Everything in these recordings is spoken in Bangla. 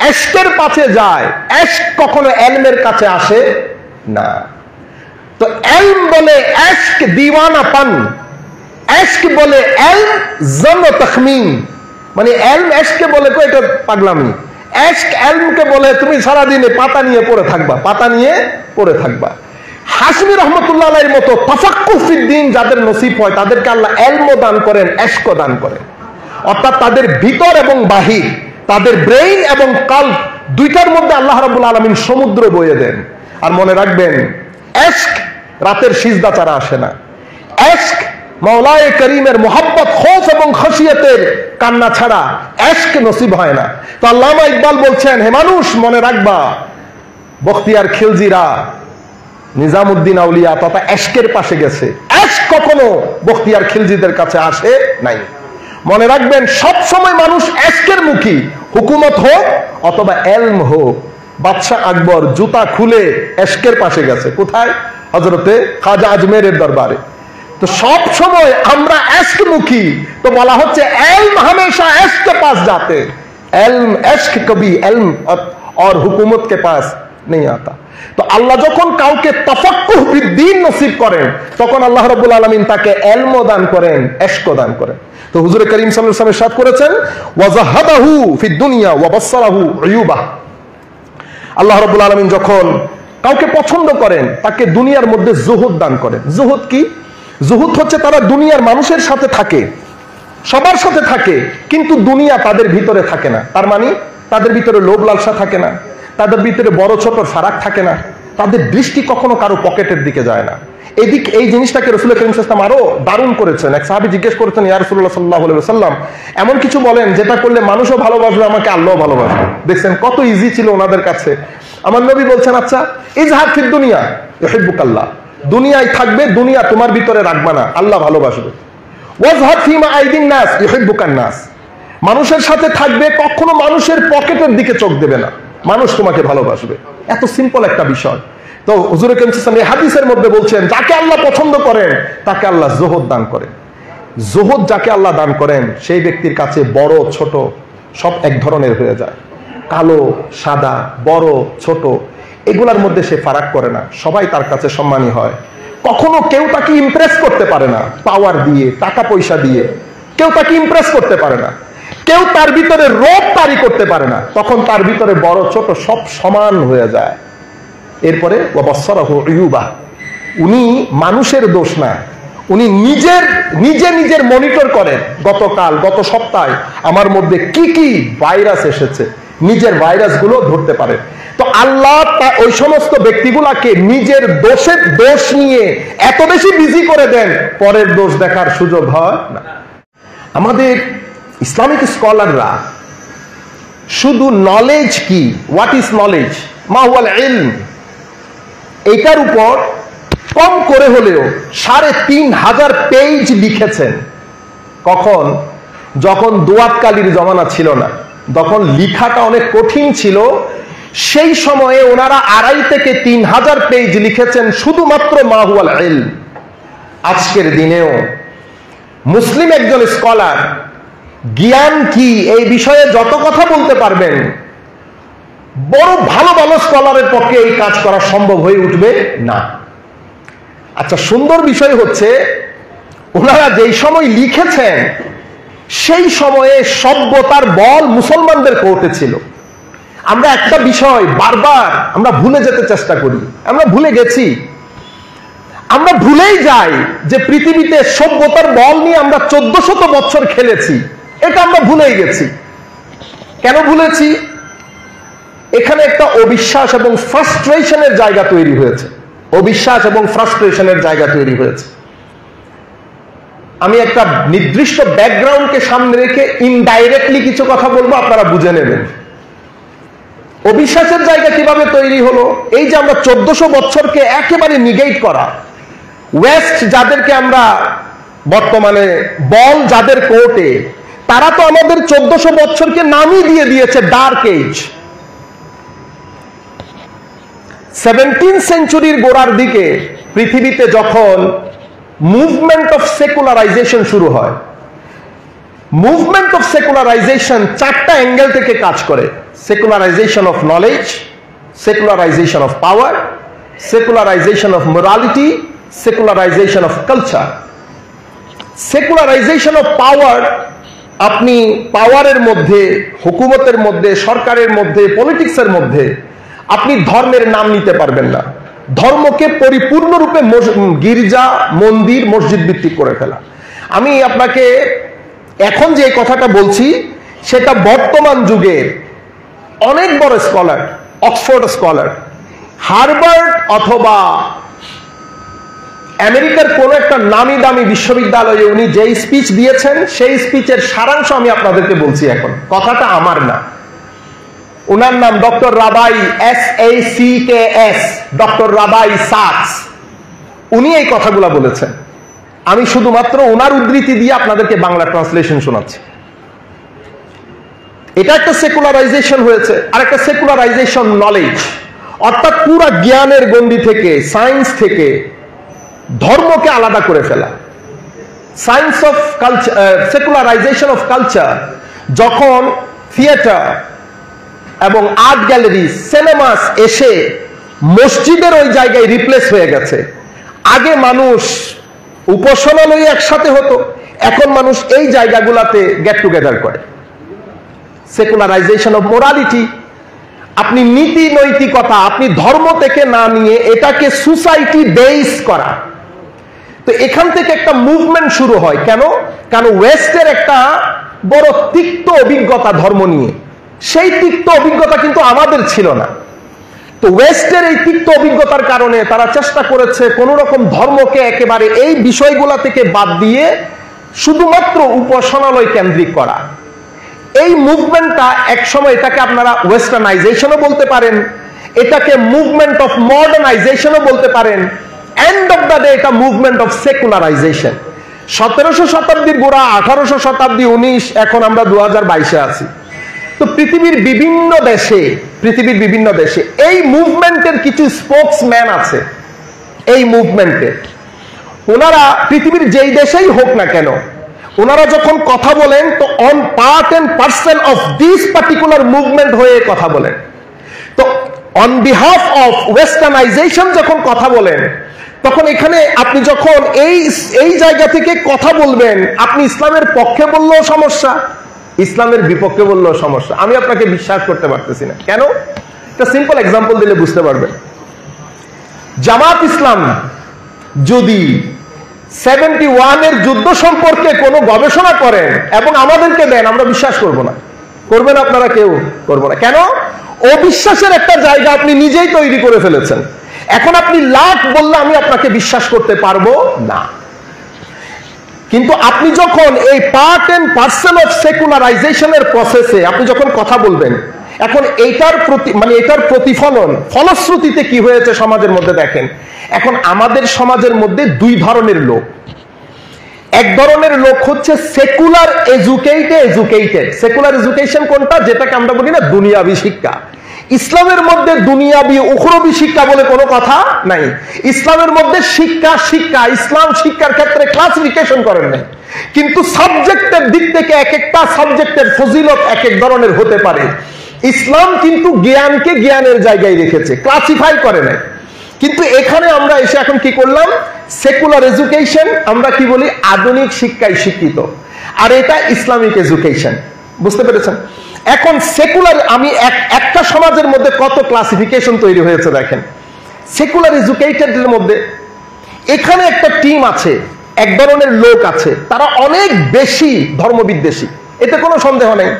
এশকের কাছে যায়, এশক কখনো এলমের কাছে আসে না। তো এলম বলে এশক দিওয়ানাপন, এশক বলে এলম জন্ন তখমিন, মানে এলম এশকে বলে তো এটা পাগলামি, এশক এলমকে বলে তুমি সারাদিনে পাতা নিয়ে পড়ে থাকবা, পাতা নিয়ে পড়ে থাকবা। হাশমি রহমতুল্লাহ আলাইহির মতো তাফাক্কুহ ফিদ্দীন যাদের নসিব হয় তাদেরকে আল্লাহ এলম দান করেন, এশক দান করেন। অর্থাৎ তাদের ভিতর এবং বাহির, তাদের ব্রেইন এবং কাল্ব দুইটার মধ্যে আল্লাহ রাব্বুল আলামিন সমুদ্র বইয়ে দেন। আর মনে রাখবেন, এশক রাতের সিজদা ছাড়া আসে না, এশক মাওলায়ে করিমের মোহাব্বত, খৌফ এবং খশিয়তের কান্না ছাড়া এশক নসিব হয় না। তো আল্লামা ইকবাল বলছেন, হে মানুষ মনে রাখবা, বখতিয়ার খিলজিরা, নিজামুদ্দিন আউলিয়া তথা এশকের পাশে গেছে, এশক কখনো বখতিয়ার খিলজিদের কাছে আসে নাই। মনে রাখবেন, সব সময় মানুষ এশকের মুখী, হুকুমত হোক অথবা এলম হোক। বাদশাহ আকবর জুতা খুলে এশকের পাশে গেছে, কোথায়? হযরতে খাজা আজমেরের দরবারে। তো সব সময় আমরা এশক মুখী, তো বলা হচ্ছে এলম हमेशा एश्क के पास जाते, एल्म एश्क कभी एल्म और हुकूमत के पास नहीं आता। তো আল্লাহ যখন কাউকে তাফাক্কুহ ফিদ্দীন নসিব করেন তখন আল্লাহ রাব্বুল আলামিন তাকে এলম দান করেন, এশক দান করেন। তো হুজুর করিম সাল্লাল্লাহু আলাইহি ওয়াসাল্লাম ইরশাদ করেছেন, ওয়াজাহাদাহু ফিদ দুনিয়া ওয়া বাসসারাহু উয়ুবাহ। আল্লাহ রাব্বুল আলামিন যখন কাউকে পছন্দ করেন তাকে দুনিয়ার মধ্যে জুহুদ দান করেন। জুহুদ কি? জুহুদ হচ্ছে তারা দুনিয়ার মানুষের সাথে থাকে, সবার সাথে থাকে, কিন্তু দুনিয়া তাদের ভিতরে থাকে না। তার মানে তাদের ভিতরে লোভ লালসা থাকে না, তাদের ভিতরে বড় ছোট ফারাক থাকে না, তাদের দৃষ্টি কখনো কারো পকেটের দিকে যায় না। এদিক এই জিনিসটাকে রাসূল করিম সাল্লাল্লাহু আলাইহি ওয়াসাল্লাম আরো দারুণ করেছেন। এক সাহাবী জিজ্ঞেস করেছেন, ইয়া রাসূলুল্লাহ সাল্লাল্লাহু আলাইহি ওয়াসাল্লাম, এমন কিছু বলেন যেটা করলে মানুষও ভালোবাসবে, আমাকে আল্লাহও ভালোবাসবে। দেখছেন কত ইজি ছিল ওনাদের কাছে। আমার নবী বলছেন, আচ্ছা ইজহার ফিদ দুনিয়া ইউহিব্বুকাল্লাহ, দুনিয়ায় থাকবে, দুনিয়া তোমার ভিতরে রাখবা না, আল্লাহ ভালোবাসবে। ওয়াজহার ফিমা আইদিন নাস ইউহিব্বুকান নাস, মানুষের সাথে থাকবে, কখনো মানুষের পকেটের দিকে চোখ দেবে না, মানুষ তোমাকে ভালোবাসবে। এত সিম্পল একটা বিষয়। তো হুজুর করিম সাল্লাল্লাহু আলাইহি ওয়াসাল্লাম এই হাদিসের মধ্যে বলছেন, যাকে আল্লাহ পছন্দ করেন তাকে আল্লাহ জুহুদ দান করেন। জুহুদ যাকে আল্লাহ দান করেন সেই ব্যক্তির কাছে বড় ছোট সব এক ধরনের হয়ে যায়। কালো সাদা, বড় ছোট, এগুলার মধ্যে সে ফারাক করে না, সবাই তার কাছে সম্মানী হয়। কখনো কেউ তাকে ইমপ্রেস করতে পারে না পাওয়ার দিয়ে, টাকা পয়সা দিয়ে, কেউ তাকে ইমপ্রেস করতে পারে না, কেউ তার ভিতরে রোগ তারি করতে পারে না। তখন তার ভিতরে বড় ছোট সব সমান হয়ে যায়। এরপরে ওয়াবাসসারাহু উয়ুবাহ, উনি মানুষের দোষ না, উনি নিজের মনিটর করেন। গতকাল গত সপ্তাহে আমার মধ্যে কি কি ভাইরাস এসেছে, নিজের ভাইরাসগুলো ধরতে পারে। তো আল্লাহ ওই সমস্ত ব্যক্তিগুলাকে নিজের দোষ নিয়ে এত বেশি বিজি করে দেন, পরের দোষ দেখার সুযোগ হয় না। আমাদের ইসলামিক স্কলাররা শুধু নলেজ কি, হোয়াট ইজ নলেজ, মা হুয়াল ইলম, এটার উপর কম করে হলেও ৩৫০০ পেজ লিখেছেন। কখন? যখন দোয়াতকালীর জমানা ছিল না, তখন লিখাটা অনেক কঠিন ছিল, সেই সময়ে ওনারা ২৫০০ থেকে ৩০০০ পেজ লিখেছেন শুধুমাত্র মা হুয়াল ইলম। আজকের দিনেও মুসলিম একজন স্কলার জ্ঞান কি এই বিষয়ে যত কথা বলতে পারবেন, বড় ভালো ভালো স্কলারের পক্ষে এই কাজ করা সম্ভব হয়ে উঠবে না। আচ্ছা, সুন্দর বিষয় হচ্ছে ওনারা যেই সময় লিখেছেন সেই সময়ে সভ্যতার বল মুসলমানদের কোর্টে ছিল। আমরা একটা বিষয় বারবার আমরা ভুলে যেতে চেষ্টা করি, আমরা ভুলে গেছি, আমরা ভুলেই যাই যে পৃথিবীতে সভ্যতার বল নিয়ে আমরা ১৪০০ বছর খেলেছি, এটা আমরা ভুলেই গেছি। কেন ভুলেছি? এখানে একটা অবিশ্বাস এবং ফ্রাস্ট্রেশনের জায়গা তৈরি হয়েছে, অবিশ্বাস এবং ফ্রাস্ট্রেশনের জায়গা তৈরি হয়েছে। আমি একটা নির্দিষ্ট ব্যাকগ্রাউন্ডকে সামনে রেখে ইনডাইরেক্টলি কিছু কথা বলবো, আপনারা বুঝে নেবেন। অবিশ্বাসের জায়গা কিভাবে তৈরি হলো? এই যে আমরা ১৪০০ বছরকে একেবারে নিগেট করা, ওয়েস্ট যাদেরকে আমরা বর্তমানে বল যাদের কোর্টে, তারা তো আমাদের ১৪০০ বছরকে নামই দিয়ে দিয়েছে ডার্ক এজ। 17th সেঞ্চুরির গোড়ার দিকে পৃথিবীতে যখন মুভমেন্ট অফ সেকুলারাইজেশন শুরু হয়, মুভমেন্ট অফ সেকুলারাইজেশন চারটা অ্যাঙ্গেল থেকে কাজ করে। Secularisation of knowledge, secularisation of power, secularisation of morality, secularisation of culture. Secularisation of power, আপনি পাওয়ারের মধ্যে, হুকুমতের মধ্যে, সরকারের মধ্যে, পলিটিক্সের মধ্যে আপনি ধর্মের নাম নিতে পারবেন না। ধর্মকে পরিপূর্ণরূপে গির্জা, মন্দির, মসজিদ ভিত্তিক করে ফেলা। আমি আপনাকে এখন যে কথাটা বলছি সেটা বর্তমান যুগের অনেক বড় স্কলার, অক্সফোর্ড স্কলার, হার্ভার্ড অথবা আমেরিকার কোন একটা নামি দামি বিশ্ববিদ্যালয়ে উনি যে স্পিচ দিয়েছেন সেই স্পিচের সারাংশ আমি আপনাদেরকে বলছি। এখন কথাটা আমার না, ওনার নাম doctor rabbi SACKS, doctor rabbi sucks. উনি এই কথাগুলো বলেছেন। আমি শুধুমাত্র ওনার উদ্ধৃতি দিয়ে আপনাদেরকে বাংলা ট্রান্সলেশন শোনাচ্ছি। এটা একটা সেকুলারাইজেশন হয়েছে, আর একটা সেকুলারাইজেশন নলেজ, অর্থাৎ পুরো জ্ঞানের গণ্ডি থেকে, সায়েন্স থেকে ধর্মকে আলাদা করে ফেলা। Science of culture, secularisation of culture, যখন থিয়েটার এবং আর্ট গ্যালারি, সিনেমাস এসে মসজিদের ওই জায়গায় রিপ্লেস হয়ে গেছে। আগে মানুষ উপাসনালয়ে একসাথে হতো, এখন মানুষ এই জায়গাগুলোতে গেট টুগেদার করে। সেকুলারাইজেশন অফ মোরালিটি, আপনি নীতি নৈতিকতা আপনি ধর্ম থেকে না নিয়ে এটাকে সোসাইটি বেস করা। তো এখান থেকে একটা মুভমেন্ট শুরু হয়। কেন? কারণ ওয়েস্টের একটা বড় তিক্ত অভিজ্ঞতা ধর্ম নিয়ে, সেই তিক্ত অভিজ্ঞতা কিন্তু আমাদের ছিল না। তো ওয়েস্টের এই তিক্ত অভিজ্ঞতার কারণে তারা চেষ্টা করেছে কোন রকম ধর্মকে একেবারে এই বিষয়গুলা থেকে বাদ দিয়ে শুধুমাত্র উপাসনালয় কেন্দ্রিক করা। এই মুভমেন্টটা একসময়, এটাকে আপনারা ওয়েস্টার্নাইজেশনও বলতে পারেন, এটাকে মুভমেন্ট অফ মডার্নাইজেশনও বলতে পারেন। এন্ড অফ দ্য ডে এটা মুভমেন্ট অফ সেকুলারাইজেশন। 1700 শতাব্দীর গোড়া, 1800 শতাব্দী, 19, এখন আমরা 2022-এ আছি। তো পৃথিবীর বিভিন্ন দেশে এই মুভমেন্টের কিছু স্পোকসম্যান আছে। এই মুভমেন্টের ওনারা পৃথিবীর যেই দেশেই হোক না কেন, ওনারা যখন কথা বলেন তো on part and person of this particular movement হয়ে কথা বলেন। তো অন বিহাফ অফ ওয়েস্টার্নাইজেশন যখন কথা বলেন, তখন এখানে আপনি যখন এই জায়গা থেকে কথা বলবেন, আপনি ইসলামের পক্ষে বললেও সমস্যা, ইসলামের বিপক্ষে বললেও সমস্যা। আমি আপনাকে বিশ্বাস করতে পারতেছি না। কেন? একটা সিম্পল এক্সাম্পল দিলে বুঝতে পারবেন। জামাত ইসলাম যদি 71-এর যুদ্ধ সম্পর্কে কোনো গবেষণা করেন এবং আমাদেরকে দেন, আমরা বিশ্বাস করব না। করবেন আপনারা? কেউ করবো না। কেন? অবিশ্বাসের একটা জায়গা আপনি নিজেই তৈরি করে ফেলেছেন। এখন আপনি লাখ বললে আমি আপনাকে বিশ্বাস করতে পারবো না। কিন্তু আপনি যখন এই পার্ট এন্ড পার্সন অফ সেকুলারাইজেশনের প্রসেসে আপনি যখন কথা বলবেন, এখন এটার প্রতিফলন ফলশ্রুতিতে কি হয়েছে সমাজের মধ্যে দেখেন। এখন আমাদের সমাজের মধ্যে দুই ধরনের লোক। এক ধরনের লোক হচ্ছে সেকুলার এডুকেটেড। সেকুলার এডুকেশন কোনটা? যেটাকে আমরা বলি না দুনিয়াবি শিক্ষা। ইসলামের মধ্যে দুনিয়াবি উখরবি শিক্ষা বলে কোনো কথা নাই। ইসলামের মধ্যে শিক্ষা ইসলাম শিক্ষার ক্ষেত্রে ক্লাসিফিকেশন করেন নাই, কিন্তু সাবজেক্টের দিক থেকে এক একটা সাবজেক্টের ফজিলত এক এক ধরনের হতে পারে। ইসলাম কিন্তু জ্ঞানকে জ্ঞানের জায়গায় রেখেছে, ক্লাসিফাই করে নাই। কিন্তু এখানে আমরা এসে এখন কি করলাম? সেকুলার এডুকেশন আমরা কি বলি? আধুনিক শিক্ষায় শিক্ষিত, আর এটা ইসলামিক এডুকেশন। বুঝতে পেরেছেন? এখন সেকুলার, আমি একটা সমাজের মধ্যে কত ক্লাসিফিকেশন তৈরি হয়েছে দেখেন। সেকুলার এডুকেটেডের মধ্যে এখানে একটা টিম আছে, এক ধরনের লোক আছে, তারা অনেক বেশি ধর্মবিদ্বেষী, এতে কোনো সন্দেহ নেই।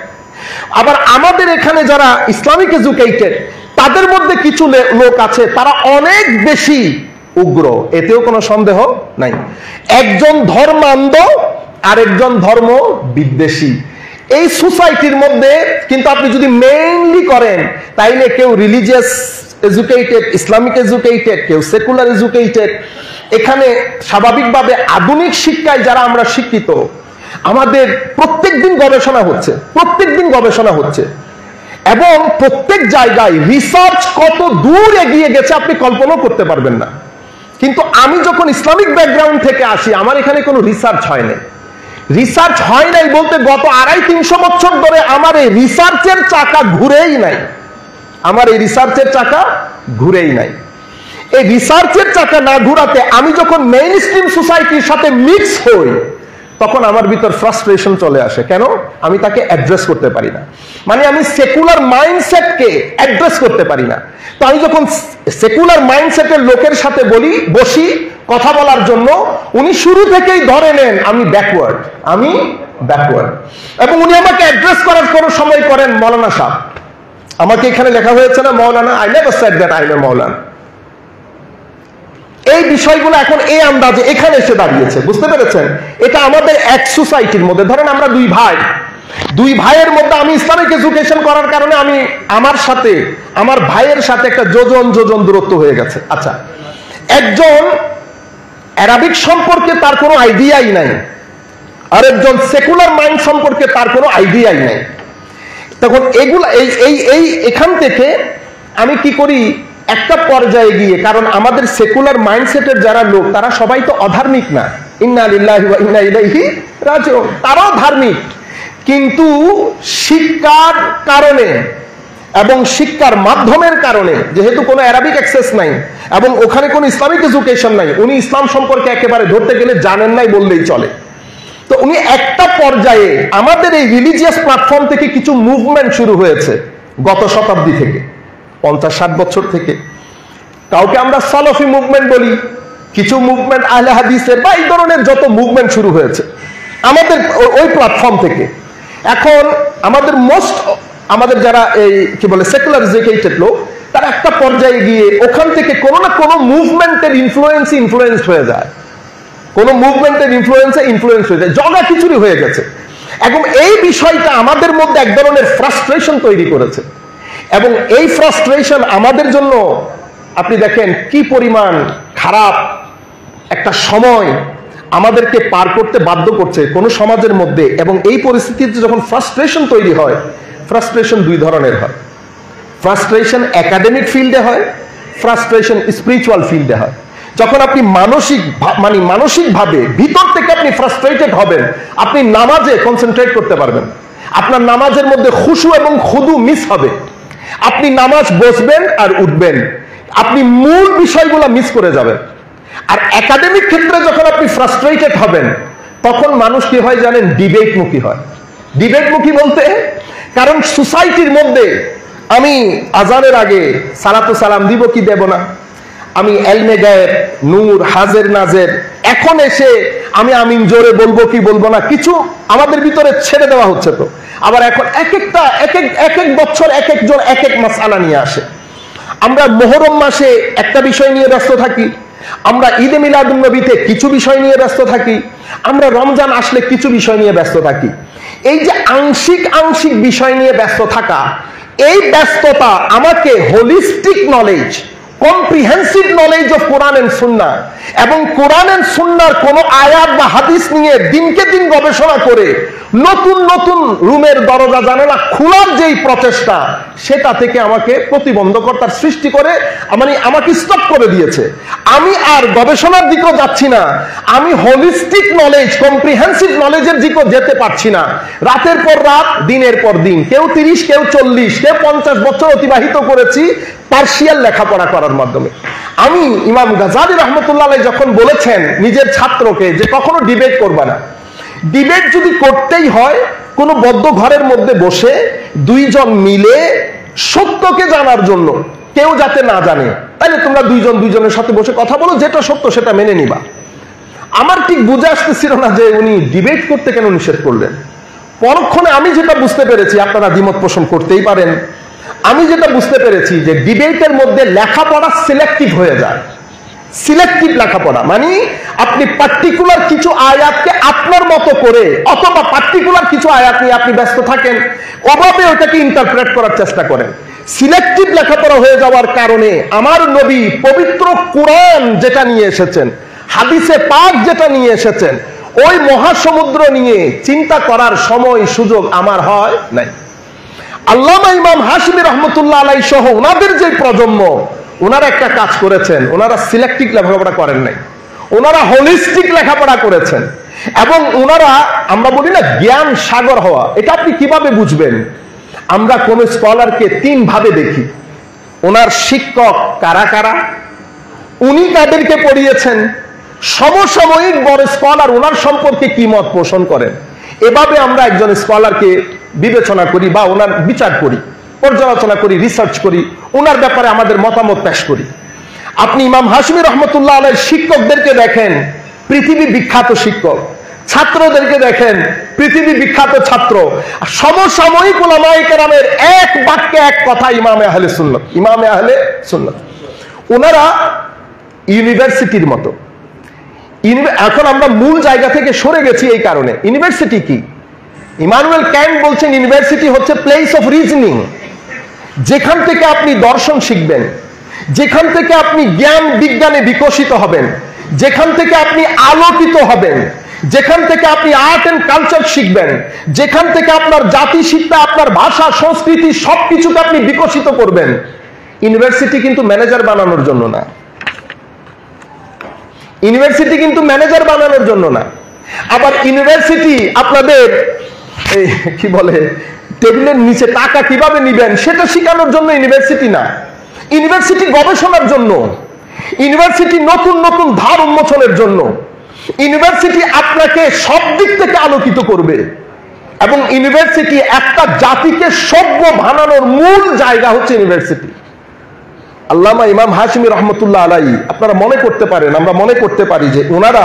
আবার আমাদের এখানে যারা ইসলামিক এডুকেটেড, তাদের মধ্যে কিছু লোক আছে তারা অনেক বেশি উগ্র, এতেও কোনো সন্দেহ নাই। একজন ধর্মান্ধ আর একজন ধর্ম বিদ্বেষী। এই সোসাইটির মধ্যে কিন্তু আপনি যদি মেইনলি করেন, তাইলে কেউ রিলিজিয়াস এডুকেটেড, ইসলামিক এডুকেটেড, কেউ সেকুলার এডুকেটেড। এখানে স্বাভাবিকভাবে আধুনিক শিক্ষায় যারা আমরা শিক্ষিত, আমাদের প্রত্যেকদিন গবেষণা হচ্ছে এবং প্রত্যেক জায়গায় রিসার্চ কত দূর এগিয়ে গেছে আপনি কল্পনা করতে পারবেন না। কিন্তু আমি যখন ইসলামিক ব্যাকগ্রাউন্ড থেকে আসি, আমার এখানে কোনো রিসার্চ হয় না। রিসার্চ হয় নাই বলতে গত 250-300 বছর ধরে আমার এই রিসার্চের চাকা ঘুরেই নাই, আমার এই রিসার্চের চাকা ঘুরেই নাই। এই রিসার্চের চাকা না ঘুরাতে আমি যখন মেইন স্ট্রিম সোসাইটির সাথে মিক্স হই তখন আমার ভিতর ফ্রাস্ট্রেশন চলে আসে। কেন? আমি তাকে অ্যাড্রেস করতে পারি না, মানে আমি সেকুলার মাইন্ডসেটকে অ্যাড্রেস করতে পারি না। তো আমি যখন সেকুলার মাইন্ডসেটের লোকের সাথে বসি কথা বলার জন্য, উনি শুরু থেকেই ধরে নেন আমি ব্যাকওয়ার্ড, এবং উনি আমাকে অ্যাড্রেস করার কোনো সময় করেন মৌলানা সাহেব। আমাকে এখানে লেখা হয়েছে না Maulana, I never said that I am a Maulana. এই বিষয়গুলো এখন এই আন্দাজে এখানে এসে দাঁড়িয়েছে, বুঝতে পেরেছেন? এটা আমাদের এক সোসাইটির মধ্যে, ধরেন আমরা দুই ভাইয়ের মধ্যে আমি ইসলামিক এডুকেশন করার কারণে আমি আমার ভাইয়ের সাথে একটা যোজন দূরত্ব হয়ে গেছে। আচ্ছা, একজন অ্যারাবিক সম্পর্কে তার কোনো আইডিয়াই নাই, আর একজন সেকুলার মাইন্ড সম্পর্কে তার কোনো আইডিয়াই নাই। তখন এগুলা এখান থেকে আমি কি করি, একটা পর্যায়ে গিয়ে, কারণ আমাদের সেকুলার মাইন্ডসেটের যারা লোক তারা সবাই তো অধার্মিক না, ইন্না লিল্লাহি ওয়া ইন্না ইলাইহি রাজিউন, তারাও ধার্মিক, কিন্তু শিক্ষার কারণে এবং শিক্ষার মাধ্যমের কারণে, যেহেতু কোনো অ্যারাবিক অ্যাক্সেস নাই এবং ওখানে কোনো ইসলামিক এডুকেশন নাই, উনি ইসলাম সম্পর্কে একেবারে ধরতে গেলে জানেন নাই বললেই চলে। তো উনি একটা পর্যায়ে আমাদের এই রিলিজিয়াস প্ল্যাটফর্ম থেকে কিছু মুভমেন্ট শুরু হয়েছে গত শতাব্দী থেকে, 50-60 বছর থেকে। কাউকে আমরা সালাফি মুভমেন্ট বলি, কিছু মুভমেন্ট আহলে হাদিসের বা এই ধরনের যত মুভমেন্ট শুরু হয়েছে আমাদের ওই প্ল্যাটফর্ম থেকে। এখন আমাদের যারা এই কি বলে সেকুলার এডুকেটেড লোক, তারা একটা পর্যায়ে গিয়ে ওখান থেকে কোনো না কোনো মুভমেন্টের ইনফ্লুয়েন্সড হয়ে যায়, কোনো মুভমেন্টের ইনফ্লুয়েন্স হয়ে যায়, জগা খিচুড়ি হয়ে গেছে। এবং এই বিষয়টা আমাদের মধ্যে এক ধরনের ফ্রাস্ট্রেশন তৈরি করেছে, এবং এই ফ্রাস্ট্রেশন আমাদের জন্য আপনি দেখেন কি পরিমাণ খারাপ একটা সময় আমাদেরকে পার করতে বাধ্য করছে কোন সমাজের মধ্যে। এবং এই পরিস্থিতিতে যখন ফ্রাস্ট্রেশন তৈরি হয়, ফ্রাস্ট্রেশন দুই ধরনের হয়, ফ্রাস্ট্রেশন একাডেমিক ফিল্ডে হয়, ফ্রাস্ট্রেশন স্পিরিচুয়াল ফিল্ডে হয়। যখন আপনি মানসিকভাবে ভিতর থেকে আপনি ফ্রাস্ট্রেটেড হবেন, আপনি নামাজে কনসেন্ট্রেট করতে পারবেন, আপনার নামাজের মধ্যে খুশু এবং খুদু মিস হবে, আপনি নামাজ বসবেন আর উঠবেন, আপনি মূল বিষয়গুলো মিস করে যাবেন। আর একাডেমিক ক্ষেত্রে যখন আপনি ফ্রাস্ট্রেটেড হবেন, তখন মানুষ কি হয় জানেন, ডিবেটমুখী হয়। ডিবেটমুখী বলতে, কারণ সোসাইটির মধ্যে আমি আজানের আগে সালাতু সালাম দিব কি দেব না, আমি এলমে গায়েব, নূর, হাজের নাজের, এখন এসে আমি আমিন জোরে বলবো কি বলবো না, কিছু আমাদের ভিতরে ছেড়ে দেওয়া হচ্ছে। তো আবার এখন এক এক বছর এক একজন এক এক মাসআলা নিয়ে আসে। আমরা মুহররম মাসে একটা বিষয় নিয়ে ব্যস্ত থাকি, আমরা ঈদে মিলাদুন নবীতে কিছু বিষয় নিয়ে ব্যস্ত থাকি, আমরা রমজান আসলে কিছু বিষয় নিয়ে ব্যস্ত থাকি। এই যে আংশিক বিষয় নিয়ে ব্যস্ত থাকা, এই ব্যস্ততা আমাকে holistic knowledge, comprehensive knowledge of Quran and Sunnah, এবং কোরআন এন্ড সুন্নাহর কোন আয়াত বা হাদিস নিয়ে দিনকে দিন গবেষণা করে নতুন নতুন রুমের দরজা জানালা খোলার যেই প্রচেষ্টা, সেটা থেকে আমাকে প্রতিবন্ধকতার সৃষ্টি করে, মানে আমাকে স্টপ করে দিয়েছে। আমি আর গবেষণার দিকেও যাচ্ছি না, আমি হোলিস্টিক নলেজ, কম্প্রিহেন্সিভ নলেজের দিকেও যেতে পারছি না। রাতের পর রাত, দিনের পর দিন, কেউ 30, কেউ 40, কেউ 50 বছর অতিবাহিত করেছি পার্সিয়াল লেখাপড়া করার মাধ্যমে। আমি ইমাম গাজালি রহমতুল্লাহ আলাইহি যখন বলেছেন নিজের ছাত্রকে যে কখনো ডিবেট করবে না, ডিবেট যদি করতেই হয় কোন বদ্ধ ঘরের মধ্যে বসে দুইজন মিলে সত্যকে জানার জন্য, কেউ যাতে না জানে, তাহলে তোমরা দুইজনের সাথে বসে কথা বলো, যেটা সত্য সেটা মেনে নিবা। আমার ঠিক বুঝে আসতেছিল না যে উনি ডিবেট করতে কেন নিষেধ করলেন। পরক্ষণে আমি যেটা বুঝতে পেরেছি, আপনারা দ্বিমত পোষণ করতেই পারেন, আমি যেটা বুঝতে পেরেছি যে ডিবেটের মধ্যে লেখাপড়া সিলেক্টিভ হয়ে যায়। সিলেক্টিভ লেখাপড়া মানে আপনি পার্টিকুলার কিছু আয়াতকে আপনার মতো করে, অথবা পার্টিকুলার কিছু আয়াত নিয়ে আপনি ব্যস্ত থাকেন, ওভাবে ওটাকে ইন্টারপ্রেট করার চেষ্টা করেন। সিলেক্টিভ লেখাপড়া হয়ে যাওয়ার কারণে আমার নবী পবিত্র কোরআন যেটা নিয়ে এসেছেন, হাদিসে পাক যেটা নিয়ে এসেছেন, ওই মহাসমুদ্র নিয়ে চিন্তা করার সময় সুযোগ আমার হয় নাই। আল্লামা ইমাম হাশিমি রহমতুল্লাহ আলাইহি সহ ওনাদের যে প্রজন্ম, ওনারা একটা কাজ করেছেন, ওনারা সিলেক্টিভ লেখাপড়া করেন নাই, ওনারা হোলিস্টিক লেখাপড়া করেছেন। এবং ওনারা, আমরা বলি না জ্ঞান সাগর হওয়া, এটা আপনি কিভাবে বুঝবেন? আমরা কোন স্কলারকে তিন ভাবে দেখি। ওনার শিক্ষক কারা কারা, উনি তাদেরকে পড়িয়েছেন, সমসাময়িক বড় স্কলার ওনার সম্পর্কে কি মত পোষণ করেন। এভাবে আমরা একজন স্কলারকে বিবেচনা করি বা ওনার বিচার করি, পর্যালোচনা করি, রিসার্চ করি, ওনার ব্যাপারে আমাদের মতামত পেশ করি। আপনি ইমাম হাশমি রহমতুল্লাহ আলাইহির শিক্ষকদেরকে দেখেন, পৃথিবী বিখ্যাত শিক্ষক, ছাত্রদেরকে দেখেন পৃথিবী বিখ্যাত ছাত্র, সমসাময়িক উলামায়ে কেরামের এক বাক্যে এক কথা ইমামে আহলে সুন্নাত, ইমামে আহলে সুন্নাত। ওনারা ইউনিভার্সিটির মতো। এখন আমরা মূল জায়গা থেকে সরে গেছি এই কারণে। ইউনিভার্সিটি কি? ইমানুয়েল ক্যান্ট বলছেন ইউনিভার্সিটি হচ্ছে প্লেস অফ রিজনিং, যেখান থেকে আপনি দর্শন শিখবেন, যেখান থেকে আপনি জ্ঞান বিজ্ঞানে বিকশিত হবেন, যেখান থেকে আপনি আলোকিত হবেন, যেখান থেকে আপনি আর্ট এন্ড কালচার শিখবেন, যেখান থেকে আপনার জাতিসত্তা, আপনার ভাষা, সংস্কৃতি সবকিছুকে আপনি বিকশিত করবেন। ইউনিভার্সিটি কিন্তু ম্যানেজার বানানোর জন্য না। ইউনিভার্সিটি কিন্তু ম্যানেজার বানানোর জন্য না। আবার ইউনিভার্সিটি আপনাদের কি বলে, টেবিলের নিচে টাকা কিভাবে নিবেন সেটা শেখানোর জন্য ইউনিভার্সিটি না। ইউনিভার্সিটি গবেষণার জন্য, ইউনিভার্সিটি নতুন নতুন ধার উন্মোচনের জন্য। ইউনিভার্সিটি আপনাকে সব দিক থেকে আলোকিত করবে এবং ইউনিভার্সিটি একটা জাতিকে সভ্য বানানোর মূল জায়গা হচ্ছে ইউনিভার্সিটি। আল্লামা ইমাম হাশমি রহমতুল্লাহ আলাইহি, আপনারা মনে করতে পারেন, আমরা মনে করতে পারি যে ওনারা,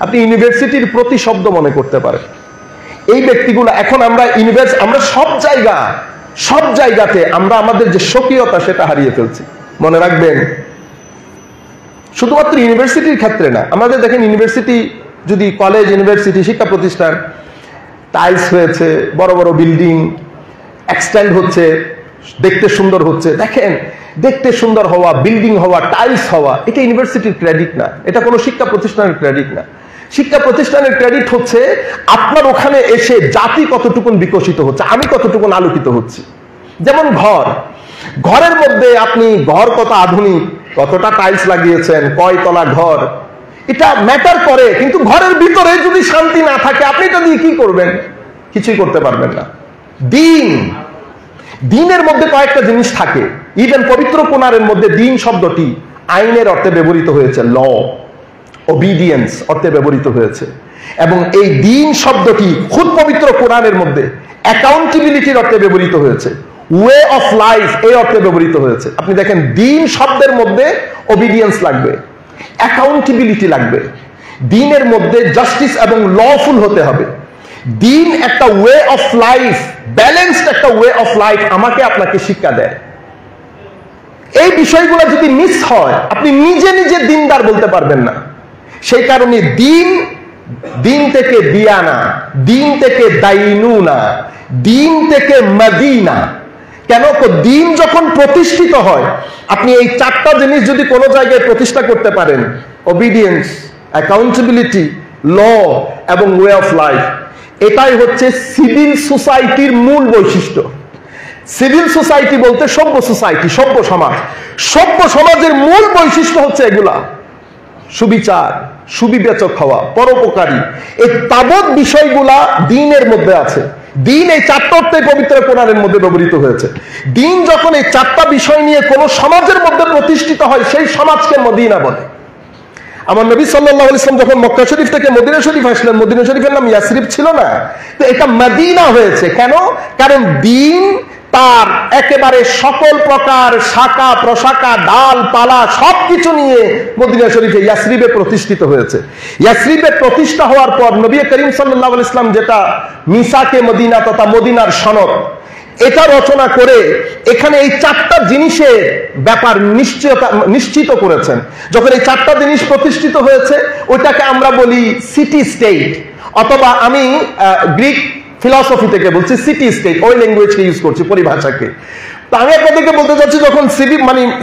আপনি ইউনিভার্সিটির প্রতি শব্দ মনে করতে পারেন। এই ব্যক্তিগুলো এখন আমরা সব জায়গাতে আমরা আমাদের যে স্বকীয়তা সেটা হারিয়ে ফেলছি। মনে রাখবেন, শুধুমাত্র ইউনিভার্সিটির ক্ষেত্রে না, আমাদের দেখেন ইউনিভার্সিটি, যদি কলেজ, ইউনিভার্সিটি, শিক্ষা প্রতিষ্ঠান, টাইলস হয়েছে, বড় বড় বিল্ডিং এক্সটেন্ড হচ্ছে, দেখতে সুন্দর হচ্ছে। দেখেন, দেখতে সুন্দর হওয়া, বিল্ডিং হওয়া, টাইলস হওয়া, এটা ইউনিভার্সিটির ক্রেডিট না, এটা কোনো শিক্ষা প্রতিষ্ঠানের ক্রেডিট না। শিক্ষা প্রতিষ্ঠানের ক্রেডিট হচ্ছে আপনার ওখানে এসে জাতি কতটুকুন বিকশিত হচ্ছে, আমি কতটুকুন আলোকিত হচ্ছি। যেমন ঘরের মধ্যে আপনি ঘর কত আধুনিক, কতটা টাইলস লাগিয়েছেন, কয় তলা ঘর, এটা ম্যাটার করে। কিন্তু ঘরের ভিতরে যদি শান্তি না থাকে, আপনি এটা দিয়ে কি করবেন? কিছুই করতে পারবেন না। দিনের মধ্যে কয়েকটা জিনিস থাকে। ইভেন পবিত্র কোরআনের মধ্যে দিন শব্দটি আইনের অর্থে ব্যবহৃত হয়েছে, ল, ওবিডিয়েন্স অর্থে ব্যবহৃত হয়েছে। এবং এই দিন শব্দটি খুদ পবিত্র কোরআনের মধ্যে অ্যাকাউন্টেবিলিটির অর্থে ব্যবহৃত হয়েছে, ওয়ে অফ লাইফ এই অর্থে ব্যবহৃত হয়েছে। আপনি দেখেন, দিন শব্দের মধ্যে ওবিডিয়েন্স লাগবে, অ্যাকাউন্টেবিলিটি লাগবে। দিনের মধ্যে জাস্টিস এবং লফুল হতে হবে। দিন একটা ওয়ে অফ লাইফ, ব্যালেন্সড একটা ওয়ে অফ লাইফ আমাকে আপনাকে শিক্ষা দেয়। এই বিষয়গুলো যদি মিস হয়, আপনি নিজে নিজে দিনদার বলতে পারবেন না। সেই কারণে দিন থেকে দিয়ানা, দিন থেকে দাইনুনা, দিন থেকে মদিনা। কেন? দিন যখন প্রতিষ্ঠিত হয়, আপনি এই চারটা জিনিস যদি কোনো জায়গায় প্রতিষ্ঠা করতে পারেন, ওবিডিয়েন্স, অ্যাকাউন্টেবিলিটি, ল এবং ওয়ে অফ লাইফ, এটাই হচ্ছে সিভিল সোসাইটির মূল বৈশিষ্ট্য। সিভিল সোসাইটি বলতে সভ্য সোসাইটি, সভ্য সমাজ। সভ্য সমাজের মূল বৈশিষ্ট্য হচ্ছে এগুলা: সুবিচার, সুবিবেচক হওয়া, পরোপকারী। এই তাবৎ বিষয়গুলা দিনের মধ্যে আছে। দিন এই চারটা অর্থে পবিত্র কোরআনের মধ্যে ব্যবহৃত হয়েছে। দিন যখন এই চারটা বিষয় নিয়ে কোন সমাজের মধ্যে প্রতিষ্ঠিত হয়, সেই সমাজকে মদিনা বলে। আমার নবী সাল্লাল্লাহু আলাইহি ওয়াসাল্লাম যখন মক্কা শরীফ থেকে মদিনা শরীফ আসলেন, মদিনা শরীফের নাম ইয়াসরিব ছিল না, তো এটা মদিনা হয়েছে। কেন? কারণ দিন তার একেবারে সকল প্রকার শাখা প্রশাখা, ডাল পালা সবকিছু নিয়ে মদিনা শরীফে, ইয়াসরিবে প্রতিষ্ঠিত হয়েছে। ইয়াসরিবে প্রতিষ্ঠা হওয়ার পর নবী করিম সাল্লাল্লাহু আলাইহি ওয়াসাল্লাম যেটা মিসাকে মদিনা তথা মদিনার সনদ, এটা রচনা করে এখানে এই চারটা জিনিসের ব্যাপার নিশ্চিত করেছেন। যখন এই চারটা জিনিস প্রতিষ্ঠিত হয়েছে, ওইটাকে আমরা বলি সিটি স্টেট, অথবা আমি গ্রিক ফিলসফি থেকে বলছি সিটি স্টেট, ওই ল্যাঙ্গুয়েজকে ইউজ করছি, পরিভাষাকে। তো আমি আপনাদেরকে বলতে চাচ্ছি, যখন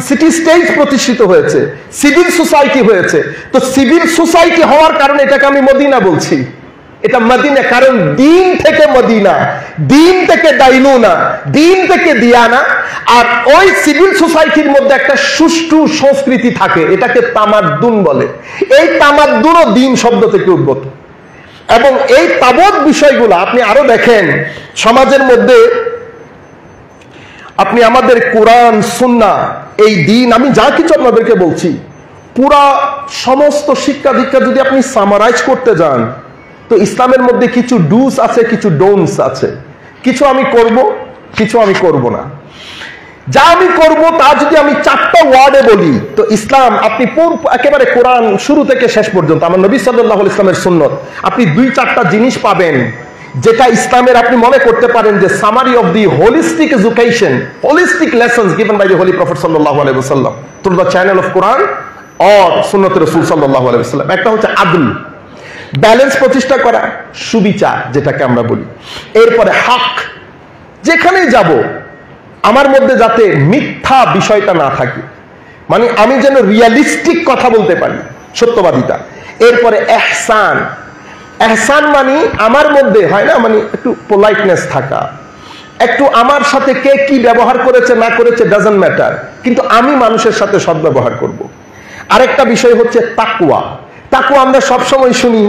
সিটি স্টেট প্রতিষ্ঠিত হয়েছে, সিভিল সোসাইটি হয়েছে, তো সিভিল সোসাইটি হওয়ার কারণে এটাকে আমি মদিনা বলছি। এটা মদিনা, কারণ দিন থেকে মদিনা, দিন থেকে দাইনুনা, দিন থেকে দিয়ানা। আর ওই সিভিল সোসাইটির মধ্যে একটা সুষ্ঠু সংস্কৃতি থাকে, এটাকে তামাদ্দুন বলে। এই তামাদ্দুনও দিন শব্দ থেকে উদ্ভূত। এবং এই তাবৎ বিষয়গুলো আপনি আরো দেখেন সমাজের মধ্যে, আপনি আমাদের কোরআন সুন্নাহ এই দিন, আমি যা কিছু আপনাদেরকে বলছি পুরা সমস্ত শিক্ষা দীক্ষা যদি আপনি সামারাইজ করতে যান, তো ইসলামের মধ্যে কিছু ডুস আছে, কিছু ডোন্টস আছে। কিছু আমি করব, কিছু আমি করব না। যা আমি করব তা যদি আমি 4টা ওয়ার্ডে বলি, তো ইসলাম আপনি একেবারে কোরআন শুরু থেকে শেষ পর্যন্ত, আমার নবী সাল্লাল্লাহু আলাইহি ওয়াসাল্লামের সুন্নত, আপনি 2-4টা জিনিস পাবেন যেটা ইসলামের আপনি মনে করতে পারেন যে summary of the holistic education, holistic lessons given by the holy prophet সাল্লাল্লাহু আলাইহি ওয়াসাল্লাম through the channel of Quran or Sunnat রাসূল সাল্লাল্লাহু আলাইহি ওয়াসাল্লাম। একটা হচ্ছে আদল, ব্যালেন্স প্রতিষ্ঠা করা, সুবিচার যেটাকে আমরা বলি। এরপরে হক, যেখানেই যাব আমার মধ্যে যাতে মিথ্যা বিষয়টা না থাকে, মানে আমি যেন রিয়ালিস্টিক কথা বলতে পারি, সত্যবাদিতা। এরপরে এহসান, এহসান মানে আমার মধ্যে হয় না, মানে একটু পোলাইটনেস থাকা, একটু আমার সাথে কে কি ব্যবহার করেছে না করেছে ডাজন্ট ম্যাটার, কিন্তু আমি মানুষের সাথে সদ্ব্যবহার করব। আরেকটা বিষয় হচ্ছে তাকওয়া। তাকওয়া আমরা সবসময় শুনি,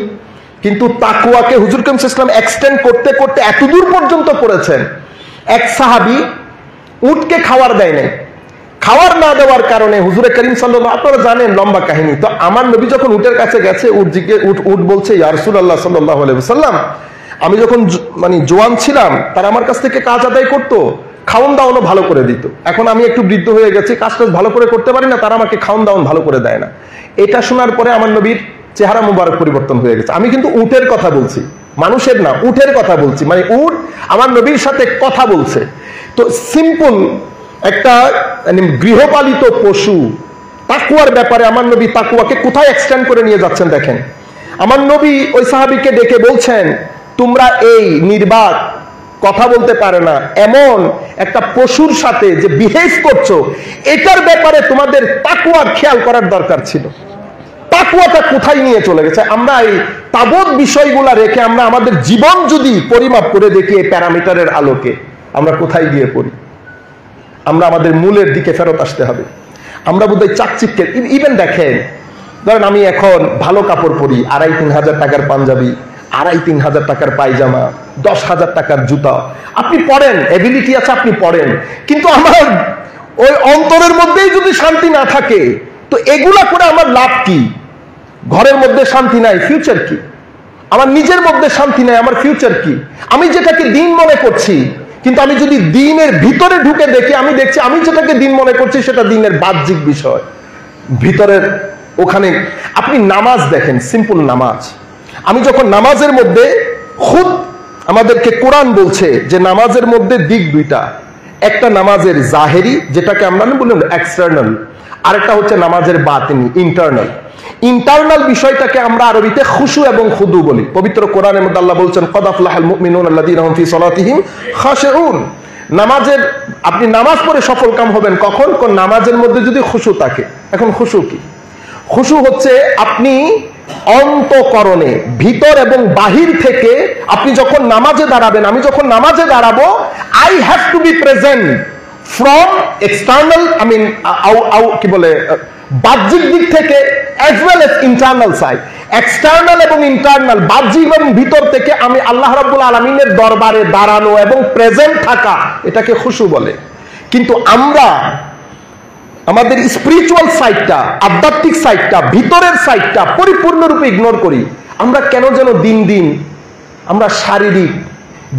কিন্তু তাকওয়াকে হুজুর করিম সাল্লাল্লাহু আলাইহি ওয়াসাল্লাম এক্সটেন্ড করতে করতে এতদূর পর্যন্ত করেছেন। এক সাহাবী উটকে খাবার দেয় নাই, খাবার না দেওয়ার কারণে হুজুরে করিম সাল্লাল্লাহু, আপনারা জানেন লম্বা কাহিনী, তো আমার নবী যখন উটের কাছে গেছে, উট বলছে ইয়া রাসূলুল্লাহ সাল্লাল্লাহু আলাইহি ওয়াসাল্লাম, আমি যখন মানে জোয়ান ছিলাম তারা আমার কাছ থেকে কাজ আদায় করতো, খাওন দাওয়ানো ভালো করে দিত। এখন আমি একটু বৃদ্ধ হয়ে গেছি, কাজটা ভালো করে করতে পারি না, তারা আমাকে খাওন দাওয়ান ভালো করে দেয় না। এটা শোনার পরে আমার নবীর চেহারা মুবারক পরিবর্তন হয়ে গেছে। আমি কিন্তু উটের কথা বলছি, মানুষের না, উটের কথা বলছি, মানে উট আমার নবীর সাথে কথা বলছে। তো সিম্পল একটা গৃহপালিত পশু, তাকওয়ার ব্যাপারে আমার নবী তাকওয়াকে কোথায় এক্সটেন্ড করে নিয়ে যাচ্ছেন দেখেন। আমার নবী ওই সাহাবীকে ডেকে বলছেন, তোমরা এই নির্বাক কথা বলতে পারে না এমন একটা পশুর সাথে যে বিহেভ করছো, এটার ব্যাপারে তোমাদের তাকওয়ার খেয়াল করার দরকার ছিল। তাকওয়াটা কোথায় নিয়ে চলে গেছে? আমরা এই তাবৎ বিষয়গুলা রেখে আমরা আমাদের জীবন যদি পরিমাপ করে দেখি এই প্যারামিটারের আলোকে, আমরা কোথায় গিয়ে পড়ি? আমরা আমাদের মূলের দিকে ফেরত আসতে হবে। আমরা বোধহয় চাকচিক্যে, ইভেন দেখেন, ধরেন আমি এখন ভালো কাপড় পরি, 2,5-3 হাজার টাকার পাঞ্জাবি, 2,5-3 হাজার টাকার পায়জামা, 10,000 টাকার জুতা, আপনি পরেন, এবিলিটি আছে আপনি পরেন, কিন্তু আমার ওই অন্তরের মধ্যেই যদি শান্তি না থাকে, তো এগুলা করে আমার লাভ কি? ঘরের মধ্যে শান্তি নাই, ফিউচার কি? আমার নিজের মধ্যে শান্তি নাই, আমার ফিউচার কি? আমি যেটাকে দিন মনে করছি, কিন্তু আমি যদি দিনের ভিতরে ঢুকে দেখি, আমি দেখছি আমি যেটাকে দিন মনে করছি সেটা দিনের বাহ্যিক বিষয়, ভিতরের ওখানে। আপনি নামাজ দেখেন, সিম্পল নামাজ। আমি যখন নামাজের মধ্যে খুদ আমাদেরকে কোরআন বলছে যে নামাজের মধ্যে দিক দুইটা, একটা নামাজের জাহেরি যেটাকে আমরা বললাম এক্সটার্নাল, আরেকটা হচ্ছে নামাজের বাতিনি ইন্টারনাল। ইন্টারনাল বিষয়টাকে আমরা আরবিতে খুশু এবং খুদু বলি। পবিত্র কোরআনের মধ্যে আল্লাহ বলছেন কদ আফলাহাল মুমিনুন আল্লাযীনা হুম ফি সালাতিহিম খাশিউন। নামাজের, আপনি নামাজ পড়ে সফল কাম হবেন কখন? কোন নামাজের মধ্যে যদি খুশু থাকে। এখন খুশু কি? খুশু হচ্ছে আপনি অন্তঃকরণে ভিতর এবং বাহির থেকে আপনি যখন নামাজে দাঁড়াবেন, আমি যখন নামাজে দাঁড়াবো, I have to be present from external, I mean কি বলে বাহ্যিক দিক থেকে as well as internal side, external এবং ইন্টারনাল, বাহ্যিক এবং ভিতর থেকে আমি আল্লাহ রাব্বুল আলামিনের দরবারে দাঁড়ানো এবং প্রেজেন্ট থাকা, এটাকে খুশু বলে। কিন্তু আমরা আমাদের স্পিরিচুয়াল সাইডটা, আধ্যাত্মিক সাইডটা, ভিতরের সাইডটা পরিপূর্ণরূপে ইগনোর করি। আমরা কেন যেন দিন দিন আমরা শারীরিক,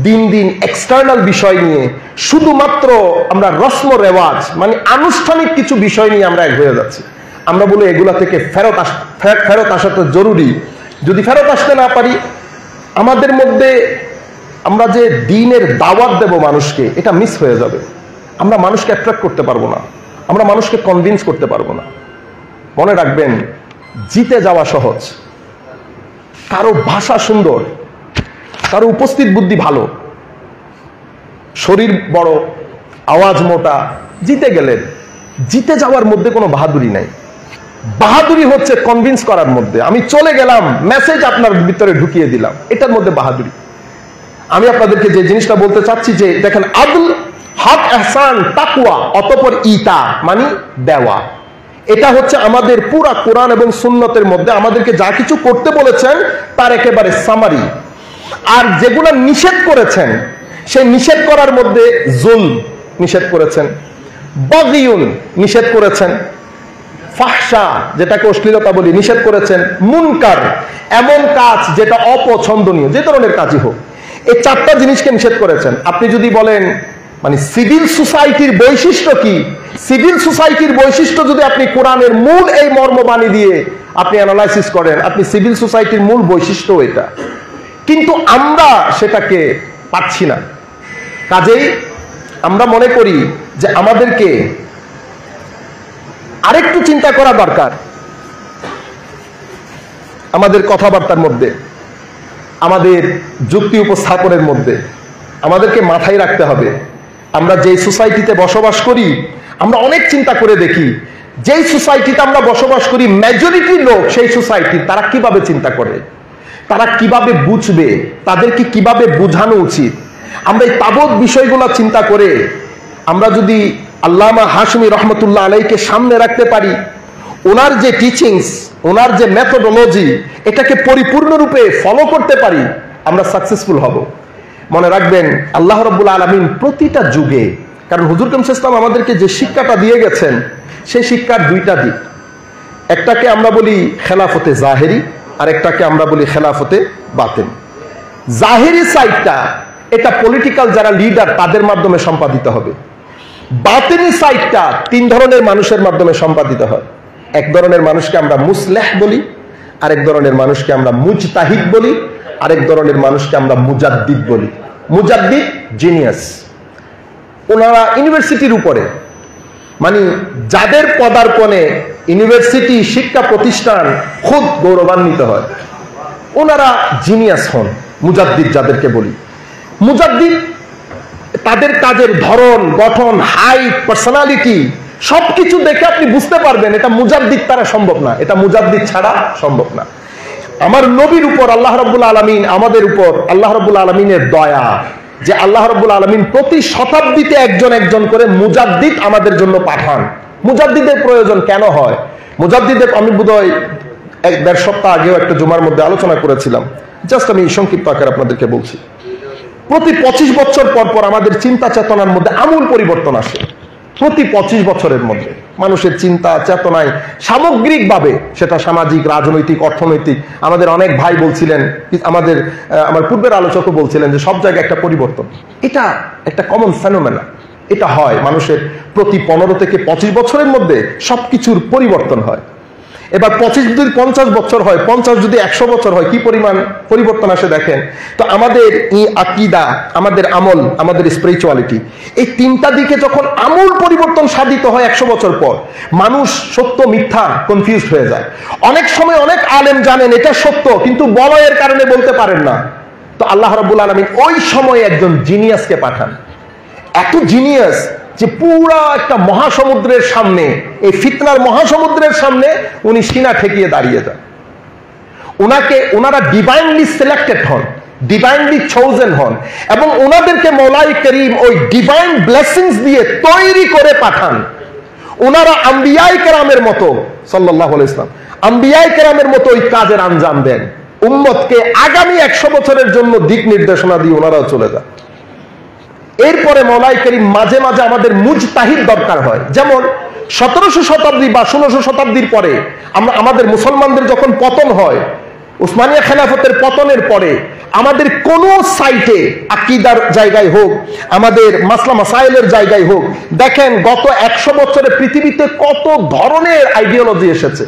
দিন দিন এক্সটার্নাল বিষয় নিয়ে শুধুমাত্র আমরা রসম রেওয়াজ, মানে আনুষ্ঠানিক কিছু বিষয় নিয়ে আমরা এক হয়ে যাচ্ছি। আমরা বলি এগুলা থেকে ফেরত আসাটা জরুরি। যদি ফেরত আসতে না পারি, আমাদের মধ্যে আমরা যে দিনের দাওয়াত দেব মানুষকে, এটা মিস হয়ে যাবে। আমরা মানুষকে অ্যাট্রাক্ট করতে পারবো না, আমরা মানুষকে কনভিন্স করতে পারবো না। মনে রাখবেন, জিতে যাওয়া সহজ, কারো ভাষা সুন্দর, কারো উপস্থিত বুদ্ধি ভালো, শরীর বড়, আওয়াজ মোটা, জিতে গেলেন। জিতে যাওয়ার মধ্যে কোনো বাহাদুরি নাই। বাহাদুরি হচ্ছে কনভিন্স করার মধ্যে। আমি চলে গেলাম, মেসেজ আপনার ভিতরে ঢুকিয়ে দিলাম, এটার মধ্যে বাহাদুরি। আমি আপনাদেরকে যে জিনিসটা বলতে চাচ্ছি যে দেখেন, আদল, হক, ইহসান, তাকওয়া, অতঃপর ইতা মানে দেওয়া। এটা হচ্ছে আমাদের পুরা কোরআন এবং সুন্নতের মধ্যে আমাদেরকে যা কিছু করতে বলেছেন তার একেবারে সামারি। আর যেগুলো নিষেধ করেছেন সেই নিষেধ করার মধ্যে জুলম নিষেধ করেছেন, বাগিউন নিষেধ করেছেন, ফাহশা যেটাকে অশ্লীলতা বলি নিষেধ করেছেন, মুনকার এমন কাজ যেটা অপছন্দনীয় যে ধরনের কাজই হোক, এই চারটা জিনিসকে নিষেধ করেছেন। আপনি যদি বলেন মানে সিভিল সোসাইটির বৈশিষ্ট্য কি, সিভিল সোসাইটির বৈশিষ্ট্য যদি আপনি কোরআনের মূল এই মর্মবাণী দিয়ে আপনি অ্যানালাইসিস করেন, আপনি সিভিল সোসাইটির মূল বৈশিষ্ট্য এটা, কিন্তু আমরা সেটাকে পাচ্ছি না। কাজেই আমরা মনে করি যে আমাদেরকে আরেকটু চিন্তা করা দরকার। আমাদের কথাবার্তার মধ্যে, আমাদের যুক্তি উপস্থাপনের মধ্যে আমাদেরকে মাথায় রাখতে হবে, আমরা যেই সোসাইটিতে বসবাস করি আমরা অনেক চিন্তা করে দেখি যেই সোসাইটিতে আমরা বসবাস করি মেজরিটি লোক সেই সোসাইটি তারা কিভাবে চিন্তা করে, তারা কিভাবে বুঝবে, তাদেরকে কিভাবে বোঝানো উচিত। আমরা এই তাবৎ বিষয়গুলো চিন্তা করে আমরা যদি আল্লামা হাশমি রহমতুল্লাহ আলাইকে সামনে রাখতে পারি, ওনার যে টিচিংস, ওনার যে মেথোডোলজি, এটাকে পরিপূর্ণরূপে ফলো করতে পারি, আমরা সাকসেসফুল হব। মনে রাখবেন আল্লাহ রাব্বুল আলামিন প্রতিটা যুগে, কারণ হুজুর কারীম সাল্লাল্লাহু আলাইহি ওয়াসাল্লাম আমাদেরকে যে শিক্ষাটা দিয়ে গেছেন সেই শিক্ষার দুইটা দিক, একটাকে আমরা বলি খেলাফতে জাহেরি আর একটাকে আমরা বলি খেলাফতে বাতিন। জাহেরি সাইডটা এটা পলিটিক্যাল যারা লিডার তাদের মাধ্যমে সম্পাদিত হবে, বাতিনি সাইডটা তিন ধরনের মানুষের মাধ্যমে সম্পাদিত হয়। এক ধরনের মানুষকে আমরা মুসলেহ বলি, আরেক ধরনের মানুষকে আমরা মুজতাহিদ বলি, আরেক ধরনের মানুষকে আমরা মুজাদ্দিদ বলি। মুজাদ্দিদ জিনিয়াস, ওনারা ইউনিভার্সিটির উপরে, মানে যাদের পদার্পণে ইউনিভার্সিটি শিক্ষা প্রতিষ্ঠান খুব গৌরবান্বিত হয়, ওনারা জিনিয়াস হন। মুজাদ্দিদ যাদেরকে বলি, মুজাদ্দিদ তাদের কাজের ধরন, গঠন, হাইট, পার্সোনালিটি সবকিছু দেখে আপনি বুঝতে পারবেন এটা মুজাদ্দিদ তারা সম্ভব না, এটা মুজাদ্দিদ ছাড়া সম্ভব না। আমার নবীর উপর আল্লাহ রাব্বুল আলামিন, আমাদের উপর আল্লাহ রাব্বুল আলামিনের দয়া যে আল্লাহ রাব্বুল আলামিন প্রতি শতাব্দীতে একজন একজন করে মুজাদ্দিদ আমাদের জন্য পাঠান। মুজাদ্দিদের প্রয়োজন কেন হয়? মুজাদ্দিদের আমি বোধহয় 1-1.5 সপ্তাহ আগেও একটা জুমার মধ্যে আলোচনা করেছিলাম, জাস্ট আমি সংক্ষিপ্ত আকারে আপনাদেরকে বলছি। প্রতি 25 বছর পর পর আমাদের চিন্তা চেতনার মধ্যে আমূল পরিবর্তন আসে। প্রতি 25 বছরের মধ্যে মানুষের চিন্তা চেতনায় সামগ্রিকভাবে, সেটা সামাজিক, রাজনৈতিক, অর্থনৈতিক, আমাদের অনেক ভাই বলছিলেন, আমার পূর্বের আলোচকও বলছিলেন যে সব জায়গায় একটা পরিবর্তন, এটা একটা কমন ফেনোমেনা। এটা হয় মানুষের প্রতি 15 থেকে 25 বছরের মধ্যে সবকিছুর পরিবর্তন হয়। এবার 25 যদি 50 বছর হয়, 50 যদি 100 বছর হয়, কি পরিমাণ পরিবর্তন আসে দেখেন তো। আমাদের এই আকীদা, আমাদের আমল, আমাদের স্পিরিচুয়ালিটি, এই তিনটা দিকে যখন আমূল পরিবর্তন সাধিত হয় 100 বছর পর, মানুষ সত্য মিথ্যা কনফিউজড হয়ে যায়। অনেক সময় অনেক আলেম জানেন এটা সত্য, কিন্তু বলয়ের কারণে বলতে পারেন না। তো আল্লাহ রাব্বুল আলামিন ওই সময় একজন জিনিয়াসকে পাঠান, এত জিনিয়াস যে পুরা একটা মহাসমুদ্রের সামনে, এই ফিতনার মহাসমুদ্রের সামনে উনি সিনা ঠেকিয়ে দাঁড়িয়ে যান। ওনারা ডিভাইনলি সিলেক্টেড হন, ডিভাইনলি চোজেন হন, এবং ওনাদেরকে মওলাই করিম ওই ডিভাইন ব্লেসিংস দিয়ে তৈরি করে পাঠান। ওনারা আম্বিয়ায়ে কেরামের মতো, সাল্লাল্লাহু আলাইহি ওয়াসাল্লাম আম্বিয়ায়ে কেরামের মতো ওই কাজের আঞ্জাম দেন। উম্মতকে আগামী 100 বছরের জন্য দিক নির্দেশনা দিয়ে ওনারাও চলে যান। এরপরে মওলাই করিম মাঝে মাঝে আমাদের মুজতাহিদ দরকার হয়। যেমন 1700 শতাব্দী বা 1600 শতাব্দীর পরে আমাদের মুসলমানদের যখন পতন হয়, উসমানিয়া খেলাফতের পতনের পরে আমাদের কোন সাইটে, আকীদার জায়গায় হোক, আমাদের মাসলা মাসাইলের জায়গায় হোক, দেখেন গত 100 বছরে পৃথিবীতে কত ধরনের আইডিওলজি এসেছে,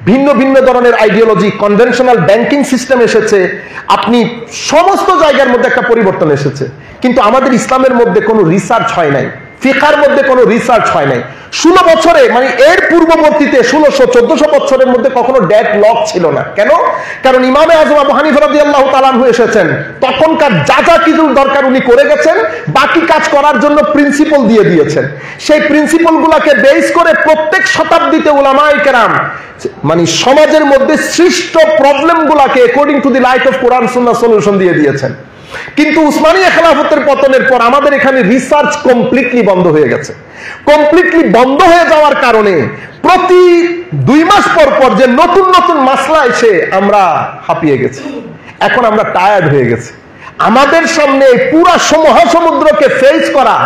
ভিন্ন ভিন্ন ধরনের আইডিওলজি, কনভেনশনাল ব্যাংকিং সিস্টেম এসেছে, আপনি সমস্ত জায়গার মধ্যে একটা পরিবর্তন এসেছে। কিন্তু আমাদের ইসলামের মধ্যে কোনো রিসার্চ হয় নাই, ফিকহার মধ্যে কোনো রিসার্চ হয় নাই। 16 বছরে, মানে এর পূর্ববর্তীতে 1600-1400 বছরের মধ্যে কখনো ডেড লক ছিল না। কেন? কারণ ইমামে আজম আবু হানিফা রাদিয়াল্লাহু তাআলা আনহু এসেছেন, তখনকার যা যা কিছু দরকার উনি করে গেছেন, বাকি কাজ করার জন্য প্রিন্সিপাল দিয়ে দিয়েছেন। সেই প্রিন্সিপাল গুলাকে বেস করে প্রত্যেক শতাব্দীতে উলামায়ে কেরাম মানে সমাজের মধ্যে সৃষ্ট প্রবলেম গুলাকে according to the light of Quran Sunnah solution দিয়ে দিয়েছেন। কিন্তু উসমানীয় খেলাফতের পতনের পর আমাদের এখানে রিসার্চ কমপ্লিটলি বন্ধ হয়ে গেছে। কমপ্লিটলি বন্ধ হয়ে যাওয়ার কারণে প্রতি 2 মাস পর পর যে নতুন নতুন মাসলা এসে আমরা হাঁপিয়ে গেছি, এখন আমরা টায়ার্ড হয়ে গেছি। আমাদের সামনে পুরা মহাসমুদ্রকে ফেস করা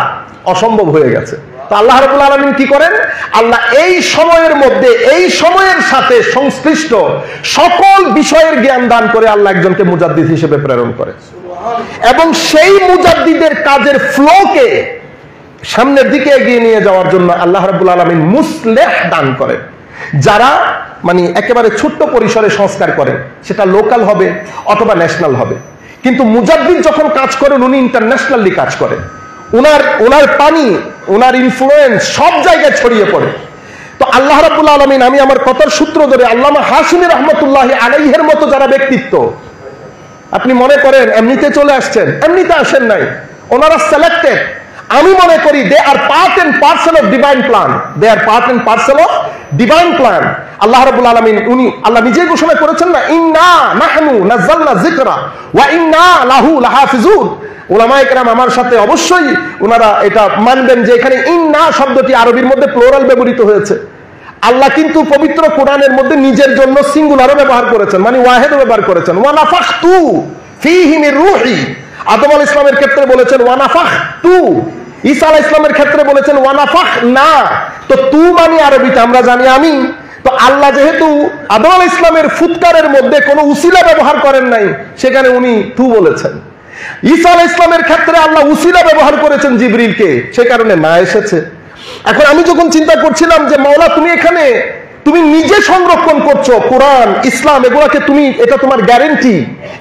অসম্ভব হয়ে গেছে। তো আল্লাহ রাব্বুল আলামিন কি করেন? আল্লাহ এই সময়ের মধ্যে এই সময়ের সাথে সংশ্লিষ্ট সকল বিষয়ের জ্ঞান দান করে আল্লাহ একজনকে মুজাদ্দিদ হিসেবে প্রেরণ করে, এবং সেই মুজাদ্দিদের কাজের ফ্লোকে সামনের দিকে এগিয়ে নিয়ে যাওয়ার জন্য আল্লাহ রাব্বুল আলামিন মুসলিহ দান করেন, যারা মানে একেবারে ছোট্ট পরিসরে সংস্কার করেন, সেটা লোকাল হবে অথবা ন্যাশনাল হবে। কিন্তু মুজাদ্দিদ যখন কাজ করেন উনি ইন্টারন্যাশনালি কাজ করেন, ওনার পানি ওনার ইনফ্লুয়েন্স সব জায়গায় ছড়িয়ে পড়ে। তো আল্লাহ রাব্বুল আলামিন, আমি আমার কথার সূত্র ধরে আল্লামা হাশিমি রহমতুল্লাহি আলাইহির মতো যারা ব্যক্তিত্ব, আপনি মনে করেন এমনিতে চলে আসছেন, এমনিতে আসেন নাই, ওনারা সিলেক্টেড। আমি মনে করি they are part and parcel of divine plan, they are part and parcel of divine plan. Allah রাব্বুল আলামিন আল্লাহ নিজেই ঘোষণা করেছেন না, ইন্না নাহনু নাযালনা যিকরা ওয়া ইন্না লাহু লাহাফিজুন। উলামায়ে কেরাম আমার সাথে অবশ্যই ওনারা এটা মানবেন যে এখানে ইন্না শব্দটি আরবির মধ্যে প্লুরাল ব্যবহৃত হয়েছে। আল্লাহ কিন্তু পবিত্র কোরআনের মধ্যে নিজের জন্য সিঙ্গুলারও ব্যবহার করেছেন, মানে ওয়াহিদও ব্যবহার করেছেন। ওয়া নাফাখতু ফীহি মির রূহি, আদম আলাইহিস সালামের ক্ষেত্রে বলেছেন ওয়া নাফাখতু, ঈসা আলাইহিস সালামের ক্ষেত্রে বলেছেন ওয়া নাফাখনা। তো তু মানে আরবিতে আমরা জানি আমি। তো আল্লাহ যেহেতু আদম আলাইহিস সালামের ফুৎকারের মধ্যে কোনো উসিলা ব্যবহার করেন নাই, সেখানে উনি তু বলেছেন। ঈসা আলাইহিস সালামের ক্ষেত্রে আল্লাহ উসিলা ব্যবহার করেছেন জিবরিলকে, সে কারণে না এসেছে। এখন আমি যখন চিন্তা করছিলাম যে মাওলা তুমি এখানে তুমি নিজে সংরক্ষণ করছো কোরআন ইসলাম, এগুলাকে তুমি, এটা তোমার গ্যারান্টি,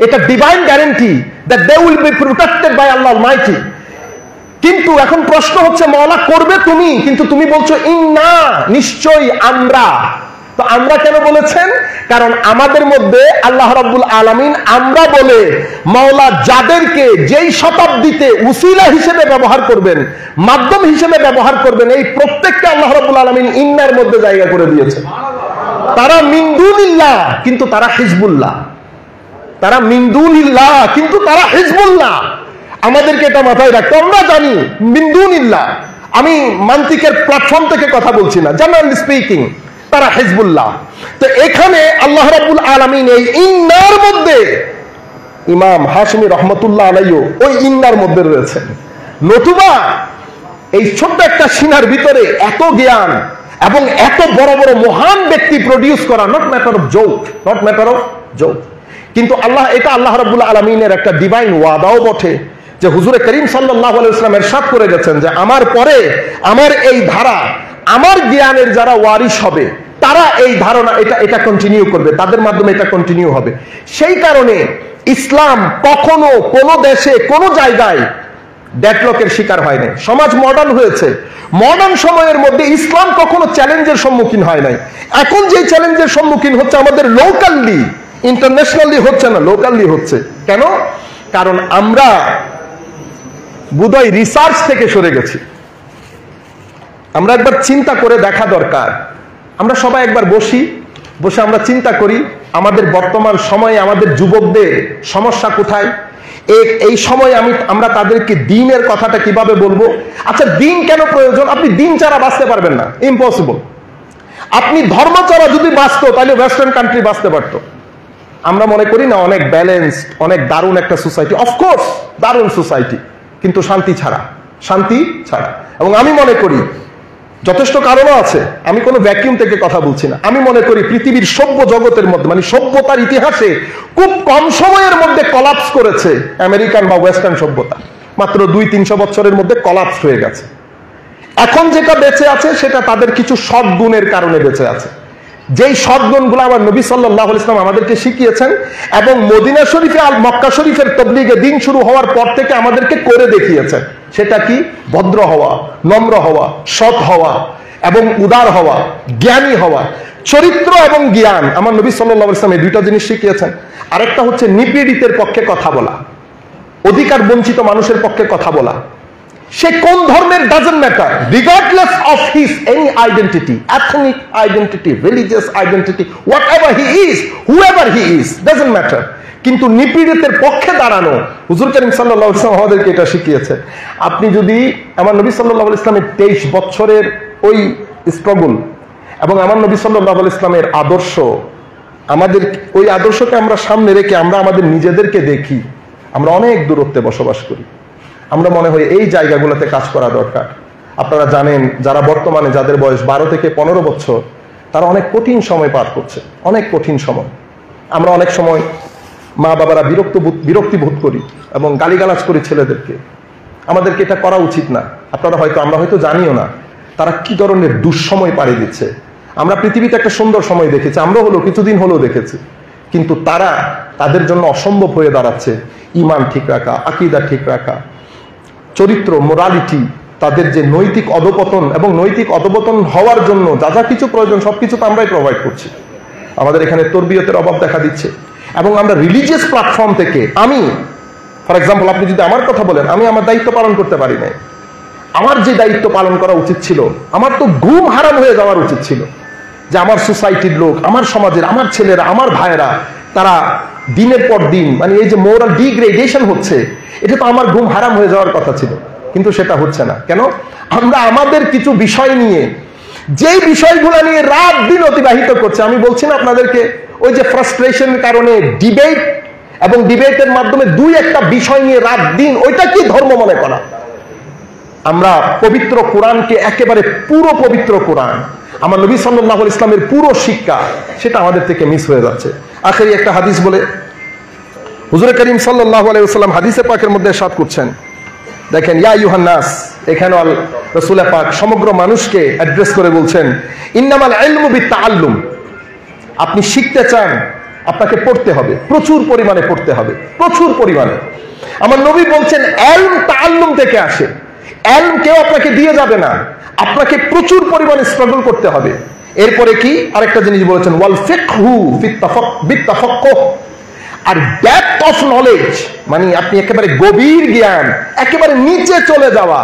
এটা divine guarantee that they will be protected by Allah almighty. কিন্তু এখন প্রশ্ন হচ্ছে মাওলা করবে তুমি, কিন্তু তুমি বলছো ইন্না, নিশ্চয়ই আমরা। তো আমরা কেন বলেছেন? কারণ আমাদের মধ্যে আল্লাহ রাব্বুল আলামিন আমরা বলে মাওলা যাদেরকে যেই শতাব্দীতে উসিলা হিসেবে ব্যবহার করবেন, মাধ্যম হিসেবে ব্যবহার করবেন, এই প্রত্যেকটা আল্লাহ রাব্বুল আলামিন ইন্নার মধ্যে জায়গা করে দিয়েছে। তারা মিন দুনিল্লাহ কিন্তু তারা হিজবুল্লাহ, তারা মিন দুনিল্লাহ কিন্তু তারা হিজবুল্লাহ। আমাদেরকে এটা মাথায় রাখতে, আমরা জানি মিন দুনিল্লাহ, আমি মান্তিকের প্ল্যাটফর্ম থেকে কথা বলছি না, জেনারেলি স্পিকিং তারা হিজবুল্লাহ। তো এখানে আল্লাহ রাব্বুল আলামিন এই ইন্নার মধ্যে ইমাম হাশিমি রহমতুল্লাহ আলাইহি ওই ইন্নার মধ্যে রয়েছেন। নতুবা এই ছোট্ট একটা সিনার ভিতরে এত জ্ঞান এবং এত বড় বড় মহান ব্যক্তি প্রডিউস করা, not matter of joke, not matter of joke. কিন্তু এটা আল্লাহ রাব্বুল আলামিনের একটা ডিভাইন ওয়াদাও বটে, যে হুজুরে করিম সাল্লাল্লাহু আলাইহি ওয়াসাল্লাম ইরশাদ করে গেছেন যে আমার পরে আমার এই ধারা, আমার জ্ঞানের যারা ওয়ারিশ হবে তারা এই ধারণা এটা কন্টিনিউ করবে, তাদের মাধ্যমে এটা কন্টিনিউ হবে। সেই কারণে ইসলাম কখনো কোনো দেশে কোনো জায়গায় ডেডলকের শিকার হয় নাই। সমাজ মডার্ন হয়েছে, মডার্ন সময়ের মধ্যে ইসলাম কখনো চ্যালেঞ্জের সম্মুখীন হয় নাই। এখন যে চ্যালেঞ্জের সম্মুখীন হচ্ছে আমাদের লোকালি, ইন্টারন্যাশনালি হচ্ছে না, লোকালি হচ্ছে। কেন? কারণ আমরা বোধহয় রিসার্চ থেকে সরে গেছি। আমরা একবার চিন্তা করে দেখা দরকার, আমরা সবাই একবার বসে আমরা চিন্তা করি আমাদের বর্তমান সময়ে আমাদের যুবকদের সমস্যা কোথায়। এই সময় আমরা তাদেরকে দ্বীনের কথাটা কিভাবে বলবো। আচ্ছা, দ্বীন কেন প্রয়োজন? আপনি দ্বীন ছাড়া বাঁচতে পারবেন না, ইম্পসিবল। আপনি ধর্ম ছাড়া যদি বাঁচতো তাহলে ওয়েস্টার্ন কান্ট্রি বাঁচতে পারতো। আমরা মনে করি না অনেক ব্যালেন্সড, অনেক দারুণ একটা সোসাইটি, অফকোর্স দারুণ সোসাইটি, কিন্তু শান্তি ছাড়া। এবং আমি মনে করি যথেষ্ট কারণও আছে, আমি কোনো ভ্যাকিউম থেকে কথা বলছি না। আমি মনে করি পৃথিবীর সভ্য জগতের মধ্যে, মানে সভ্যতার ইতিহাসে খুব কম সময়ের মধ্যে কলাপস করেছে আমেরিকান বা ওয়েস্টার্ন সভ্যতা। মাত্র 200-300 বছরের মধ্যে কলাপস হয়ে গেছে। এখন যেটা বেঁচে আছে সেটা তাদের কিছু সদ্গুণের কারণে বেঁচে আছে, যেই সদ্গুণগুলো আমার নবী সাল্লাল্লাহু আলাইহি ওয়াসাল্লাম আমাদেরকে শিখিয়েছেন এবং মদিনা শরীফে আর মক্কা শরীফের তাবলীগে দিন শুরু হওয়ার পর থেকে আমাদেরকে করে দেখিয়েছেন। সেটা কি? ভদ্র হওয়া, নম্র হওয়া, সৎ হওয়া এবং উদার হওয়া, জ্ঞানী হওয়া। চরিত্র এবং জ্ঞান আমার নবী সাল্লাল্লাহু আলাইহি ওয়াসাল্লাম এই দুইটা জিনিস শিখিয়েছেন। আরেকটা হচ্ছে নিপীড়িতের পক্ষে কথা বলা, অধিকার বঞ্চিত মানুষের পক্ষে কথা বলা। সে কোন ধর্মের doesn't matter, regardless of his any identity, ethnic identity, religious identity, whatever he is, whoever he is, doesn't matter. কিন্তু নিপীড়িতের পক্ষে দাঁড়ানো। হুজুর করিম সাল্লাল্লাহু আলাইহি ওয়াসাল্লাম আমাদেরকে এটা শিখিয়েছে। আপনি যদি আমার নবী সাল্লাল্লাহু আলাইহি ইসলামের 23 বছরের ওই স্ট্রাগল এবং আমার নবী সাল্লাল্লাহু আলাইহি ইসলামের আদর্শ, আমাদের ওই আদর্শকে আমরা সামনে রেখে আমরা আমাদের নিজেদেরকে দেখি, আমরা অনেক দূরত্বে বসবাস করি। আমরা মনে হয় এই জায়গাগুলোতে কাজ করা দরকার। আপনারা জানেন, যারা বর্তমানে যাদের বয়স 12 থেকে 15 বছর, তারা অনেক কঠিন সময় পার করছে, অনেক কঠিন সময়। আমরা অনেক সময় মা বাবারা বিরক্তি বোধ করি এবং গালিগালাজ করি ছেলেদেরকে। আমাদেরকে এটা করা উচিত না। আমরা হয়তো জানিও না তারা কি ধরনের দুঃসময় পাড়ি দিচ্ছে। আমরা পৃথিবীতে একটা সুন্দর সময় দেখেছি, আমরা কিছুদিন হলেও দেখেছি, কিন্তু তাদের জন্য অসম্ভব হয়ে দাঁড়াচ্ছে ঈমান ঠিক রাখা, আকীদা ঠিক রাখা, চরিত্র, মোরালিটি, তাদের যে নৈতিক অধপতন এবং নৈতিক অধপতন হওয়ার জন্য যা যা কিছু প্রয়োজন সবকিছু তো আমরাই প্রোভাইড করছি। আমাদের এখানে তরবিয়তের অভাব দেখা দিচ্ছে এবং আমরা রিলিজিয়াস প্ল্যাটফর্ম থেকে, আমি ফর এক্সাম্পল, আপনি যদি আমার কথা বলেন, আমি আমার দায়িত্ব পালন করতে পারি নাই। আমার যে দায়িত্ব পালন করা উচিত ছিল, আমার তো ঘুম হারাম হয়ে যাওয়ার উচিত ছিল যে আমার সোসাইটির লোক, আমার সমাজের, আমার ছেলেরা, আমার ভাইয়েরা, তারা দিনের পর দিন মানে এই যে মোরাল ডিগ্রেডেশন হচ্ছে, এটা তো আমার ঘুম হারাম হয়ে যাওয়ার কথা ছিল, কিন্তু সেটা হচ্ছে না। কেন? আমরা আমাদের কিছু বিষয় নিয়ে, যেই বিষয়গুলো নিয়ে রাত দিন অতিবাহিত করছে। আমি বলছি না আপনাদেরকে, ওই যে ফ্রাস্ট্রেশনের কারণে ডিবেট এবং ডিবেটের মাধ্যমে দুই একটা বিষয় নিয়ে রাত দিন, ওইটা কি ধর্ম মনে করা? আমরা পবিত্র কোরআনকে একেবারে পুরো পবিত্র কোরআন, আমার নবী সাল্লাল্লাহু আলাইহি ইসলামের পুরো শিক্ষা, সেটা আমাদের থেকে মিস হয়ে যাচ্ছে। আখেরি একটা হাদিস বলে হুজুর করিম সাল্লাল্লাহু আলাইহি ওয়াসাল্লাম হাদিসে পাকের মধ্যে ইরশাদ করছেন, দেখেন, ইয়া আইয়ুহান নাস, এখানে রাসূল পাক সমগ্র মানুষকে অ্যাড্রেস করে বলছেন, ইন্নামাল ইলমু বিত্তাআল্লুম। আপনি শিখতে চান, আপনাকে পড়তে হবে, প্রচুর পরিমাণে পড়তে হবে, প্রচুর পরিমাণে। আমার নবী বলছেন ইলম তাআল্লুম থেকে আসে। ইলম কেউ আপনাকে দিয়ে যাবে না, আপনাকে প্রচুর পরিমাণে স্ট্রাগল করতে হবে। এরপরে কি আরেকটা জিনিস বলেছেন, ওয়াল ফিকহু বিত্তাফাক্কুহ। আর ডেপথ অফ নলেজ মানে আপনি একেবারে গভীর জ্ঞান, একেবারে নিচে চলে যাওয়া,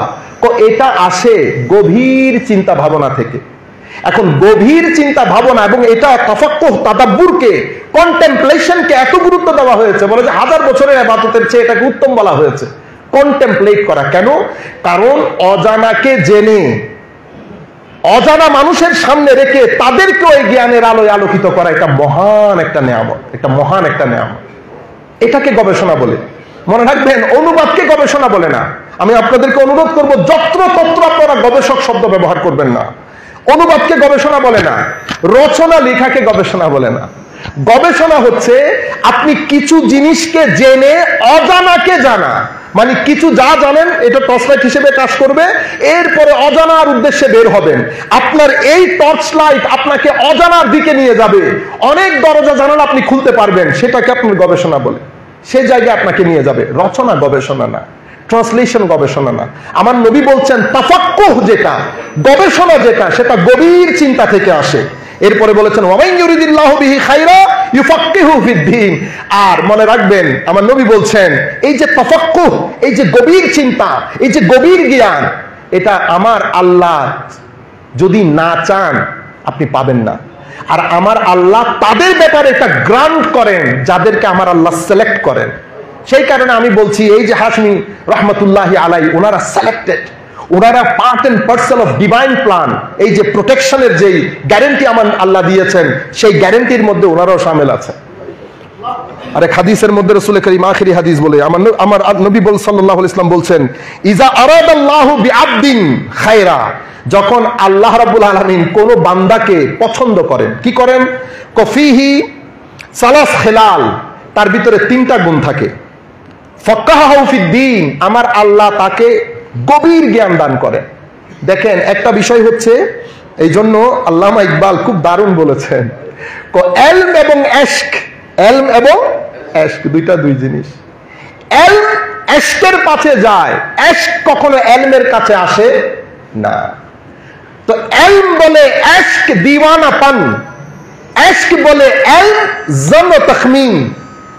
এটা আসে গভীর চিন্তা ভাবনা থেকে। এখন গভীর চিন্তা ভাবনা এবং এটা তাফাক্কুহ, তাদাব্বুরকে, কন্টেম্পলেশনকে এত গুরুত্ব দেওয়া হয়েছে, বলে যে 1000 বছরের ইবাদতের চেয়ে এটাকে উত্তম বলা হয়েছে। কন্টেম্পলেট করা কেন? কারণ অজানাকে জেনে, অজানা মানুষের সামনে রেখে তাদেরকে ওই জ্ঞানের আলোয় আলোকিত করা, এটা মহান একটা নেয়ামত, এটা মহান একটা নেয়ামত। এটাকে গবেষণা বলে। মনে রাখবেন, অনুবাদকে গবেষণা বলে না। আমি আপনাদেরকে অনুরোধ করব, যত্রতত্র আপনারা গবেষক শব্দ ব্যবহার করবেন না। অনুবাদকে গবেষণা বলে না, রচনা লেখাকে গবেষণা বলে না। গবেষণা হচ্ছে আপনি কিছু জিনিসকে জেনে অজানাকে জানা, মানে কিছু যা জানেন এটা টর্চ লাইট হিসেবে কাজ করবে, এরপরে অজানার উদ্দেশ্যে বের হবেন। আপনার এই টর্চ লাইট আপনাকে অজানার দিকে নিয়ে যাবে, অনেক দরজা জানালা আপনি খুলতে পারবেন, সেটাকে আপনার গবেষণা বলে। সেই জায়গায় আপনাকে নিয়ে যাবে। রচনা গবেষণা না, ট্রান্সলেশন গবেষণা না। আমার নবী বলছেন তাফাক্কুহ যেটা, গবেষণা যেটা, সেটা গভীর চিন্তা থেকে আসে। এরপরে বলেছেন ওয়ামান ইউরিদিল্লাহু বিহি খায়রা ইউফাক্কিহু ফিদ্দীন। আর মনে রাখবেন, আমার নবী বলছেন এই যে তাফাক্কুহ, এই যে গভীর চিন্তা, এই যে গভীর জ্ঞান, এটা আমার আল্লাহ যদি না চান আপনি পাবেন না। আর আমার আল্লাহ তাদের ব্যাপারে এটা গ্রান্ট করেন যাদেরকে আমার আল্লাহ সিলেক্ট করেন। সেই কারণে আমি বলছি, এই যে হাশমি রহমতুল্লাহি আলাইহি, ওনারা সিলেক্টেড, ওনারা part and parcel of divine plan. এই যে প্রোটেকশনের যেই গ্যারান্টি আমার আল্লাহ দিয়েছেন, সেই গ্যারান্টির মধ্যে ওনারাও শামিল আছে। আরেক হাদিসের মধ্যে রাসূল করিম আখিরি হাদিস বলে, আমার নবী সাল্লাল্লাহু আলাইহি ওয়াসাল্লাম বলছেন, ইজা আরাদাল্লাহু বিআবদিন খায়রা, যখন আল্লাহ রাব্বুল আলামিন কোন বান্দাকে পছন্দ করেন, কি করেন? কফিহি সালাস খিলাল, তার ভিতরে 3টা গুণ থাকে। ফাক্কাহাহু ফিদ্দীন, আমার আল্লাহ তাকে গভীর জ্ঞান দান করেন। দেখেন, একটা বিষয় হচ্ছে, এই জন্য আল্লামা ইকবাল খুব দারুণ বলেছেন, এলম এবং এশক, এলম এবং এশক দুই জিনিস। এলম এশকের কাছে যায়, এশক কখনো এলমের কাছে আসে না। তো এলম বলে এশক দিওয়ানাপন, এশক বলে এলম জন তখমিন,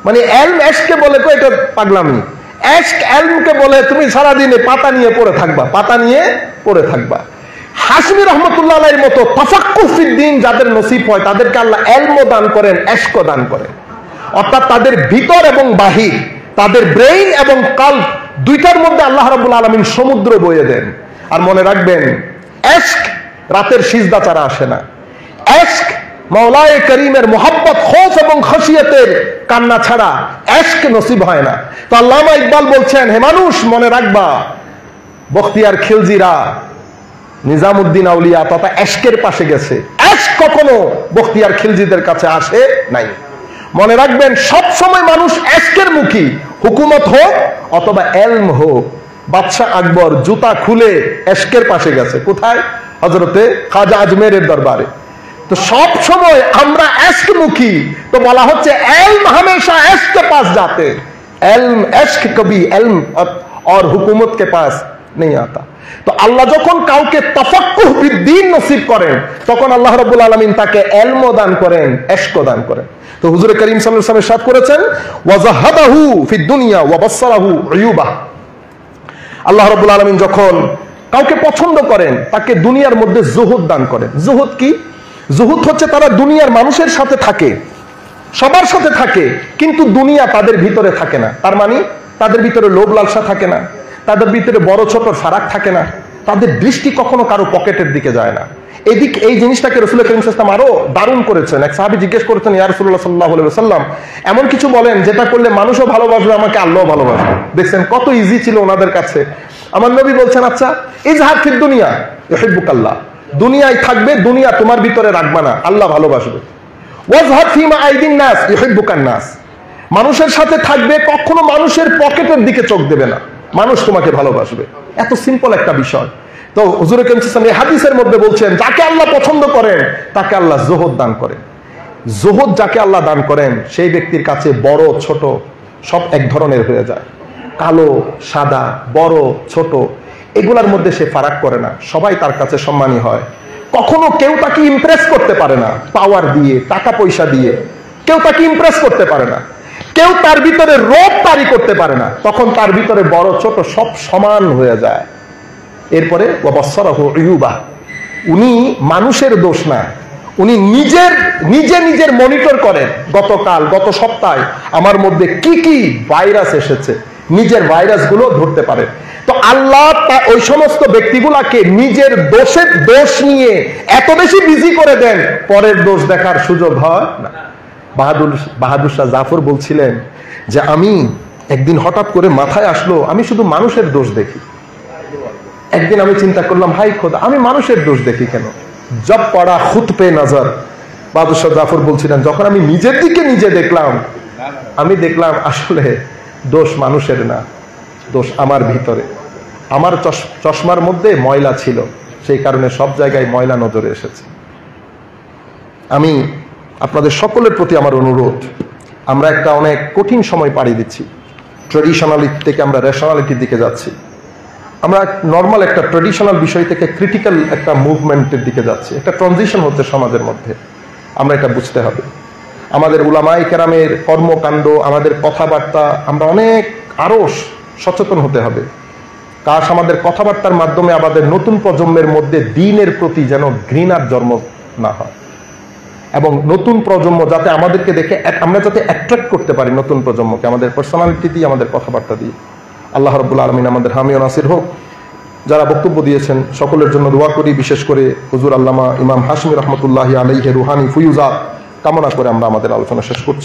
মানে এলম এশকে বলে এটা পাগলামি, এশক এলমকে বলে তুমি সারাদিনে পাতা নিয়ে পড়ে থাকবা, পাতা নিয়ে পড়ে থাকবা। হাশমি রহমতুল্লাহ আলাইহির মতো তাফাক্কুহ ফিদ্দীন যাদের নসিব হয়, তাদেরকে আল্লাহ এলমও দান করেন, এশকও দান করেন। অর্থাৎ তাদের ভিতর এবং বাহির, তাদের ব্রেইন এবং কাল্ব দুইটার মধ্যে আল্লাহ রাব্বুল আলামিন সমুদ্র বয়ে দেন। আর মনে রাখবেন, এশক রাতের সিজদা ছাড়া আসে না। এশক মাওলায়ে করিমের মোহাব্বত, খৌফ এবং খশিয়তের কান্না ছাড়া এশক নসিব হয় না। তো আল্লামা ইকবাল বলছেন, হে মানুষ মনে রাখবা, বখতিয়ার খিলজিরা নিজামুদ্দিন আউলিয়া তথা এশকের পাশে গেছে, এশক কখনো বখতিয়ার খিলজিদের কাছে আসে নাই। মনে রাখবেন, সব সময় মানুষ এশকের মুখী, হুকুমত হোক অথবা এলম হোক। বাদশাহ আকবর জুতা খুলে এশকের পাশে গেছে, কোথায়? হযরতে খাজা আজমেরের দরবারে। তো সব সময় আমরা এশক মুখী, তো বলা হচ্ছে এলম हमेशा एश्क के पास जाते, एल्म एश्क कभी एल्म और हुकूमत के पास नहीं आता। তো আল্লাহ যখন কাউকে তাফাক্কুহ বিদ্দীন নসিব করেন, তখন আল্লাহ রাব্বুল আলামিন তাকে এলম দান করেন, এশক দান করেন। তো হুজুর করিম সাল্লাল্লাহু আলাইহি ওয়াসাল্লাম ইরশাদ করেছেন, ওয়াজাহাদাহু ফিদ দুনিয়া ওয়া বাসসারাহু উয়ুবাহ। আল্লাহ রাব্বুল আলামিন যখন কাউকে পছন্দ করেন, তাকে দুনিয়ার মধ্যে জুহুদ দান করেন। জুহুদ কি? জুহুদ হচ্ছে তারা দুনিয়ার মানুষের সাথে থাকে, সবার সাথে থাকে, কিন্তু দুনিয়া তাদের ভিতরে থাকে না। তার মানে তাদের ভিতরে লোভ লালসা থাকে না, তাদের ভিতরে বড় ছোট ফারাক থাকে না, তাদের দৃষ্টি কখনো কারো পকেটের দিকে যায় না। এই জিনিসটাকে রাসূল করিম সাল্লাল্লাহু আলাইহি ওয়াসাল্লাম আরো দারুণ করেছেন। এক সাহাবী জিজ্ঞেস করেছেন, ইয়া রাসূলুল্লাহ সাল্লাল্লাহু আলাইহি ওয়াসাল্লাম, এমন কিছু বলেন যেটা করলে মানুষও ভালোবাসবে আমাকে, আল্লাহও ভালোবাসবে। দেখছেন কত ইজি ছিল ওনাদের কাছে। আমার নবী বলছেন, আচ্ছা ইজহার ফিদ দুনিয়া ইউহিব্বুকাল্লাহ, দুনিয়ায় থাকবে, দুনিয়া তোমার ভিতরে রাখবা না, আল্লাহ ভালোবাসবে। ওয়াজহার ফিমা আইদিন নাস ইউহিব্বুকান নাস, মানুষের সাথে থাকবে, কখনো মানুষের পকেটের দিকে চোখ দেবে না, মানুষ তোমাকে ভালোবাসবে। এত সিম্পল একটা বিষয়। তো হুজুর করিম সাল্লাল্লাহু আলাইহি ওয়াসাল্লাম এই হাদিসের মধ্যে বলছেন, যাকে আল্লাহ পছন্দ করেন তাকে আল্লাহ জুহুদ দান করেন। জুহুদ যাকে আল্লাহ দান করেন, সেই ব্যক্তির কাছে বড় ছোট সব এক ধরনের হয়ে যায়। কালো সাদা, বড় ছোট, এগুলার মধ্যে সে ফারাক করে না, সবাই তার কাছে সম্মানী হয়। কখনো কেউ তাকে ইমপ্রেস করতে পারে না পাওয়ার দিয়ে, টাকা পয়সা দিয়ে, কেউ তাকে ইমপ্রেস করতে পারে না, কেউ তার ভিতরে রোগ তারি করতে পারে না। তখন তার ভিতরে বড় ছোট সব সমান হয়ে যায়। এরপরে ওয়াবাসসারাহু উয়ুবাহ, উনি মানুষের দোষ না, উনি নিজের মনিটর করেন। গতকাল গত সপ্তাহে আমার মধ্যে কি কি ভাইরাস এসেছে, নিজের ভাইরাসগুলো ধরতে পারেন। তো আল্লাহ ওই সমস্ত ব্যক্তিগুলাকে নিজের দোষ নিয়ে এত বেশি বিজি করে দেন, পরের দোষ দেখার সুযোগ হয় না। বাহাদুর শাহ জাফর বলছিলেন যে আমি একদিন হঠাৎ করে মাথায় আসলো, আমি শুধু মানুষের দোষ দেখি। একদিন আমি চিন্তা করলাম, হাই খোদা, আমি মানুষের দোষ দেখি কেন? জব পড়া খুদ পে নজর, বাহাদুর শাহ জাফর বলছিলেন, যখন আমি নিজের দিকে নিজে দেখলাম, আমি দেখলাম আসলে দোষ মানুষের না, দোষ আমার ভিতরে। আমার চশমার মধ্যে ময়লা ছিল, সেই কারণে সব জায়গায় ময়লা নজরে এসেছে। আমি আপনাদের সকলের প্রতি আমার অনুরোধ, আমরা একটা অনেক কঠিন সময় পাড়ি দিচ্ছি। ট্রেডিশনালিটি থেকে আমরা রেশনালিটির দিকে যাচ্ছি। আমরা নর্মাল একটা ট্রেডিশনাল বিষয় থেকে ক্রিটিক্যাল একটা মুভমেন্টের দিকে যাচ্ছি। একটা ট্রানজিশন হচ্ছে সমাজের মধ্যে, আমরা এটা বুঝতে হবে। আমাদের উলামায়ে কেরামের কর্মকাণ্ড, আমাদের কথাবার্তা, আমরা অনেক আরো সচেতন হতে হবে। কাশ আমাদের কথাবার্তার মাধ্যমে আমাদের নতুন প্রজন্মের মধ্যে দ্বীনের প্রতি যেন ঘৃণার জন্ম না হয়, এবং নতুন প্রজন্ম যাতে আমাদেরকে দেখে আমরা যাতে অ্যাট্রাক্ট করতে পারি নতুন প্রজন্মকে, আমাদের পার্সোনালিটি দিয়ে, আমাদের কথাবার্তা দিয়ে। আল্লাহ রাব্বুল আলামিন আমাদের হামি ও নাসির হোক। যারা বক্তব্য দিয়েছেন সকলের জন্য দোয়া করি, বিশেষ করে হুজুর আল্লামা ইমাম হাশমি রহমতুল্লাহি আলাইহি রুহানি ফুয়ুজাত কামনা করে আমরা আমাদের আলোচনা শেষ করছি।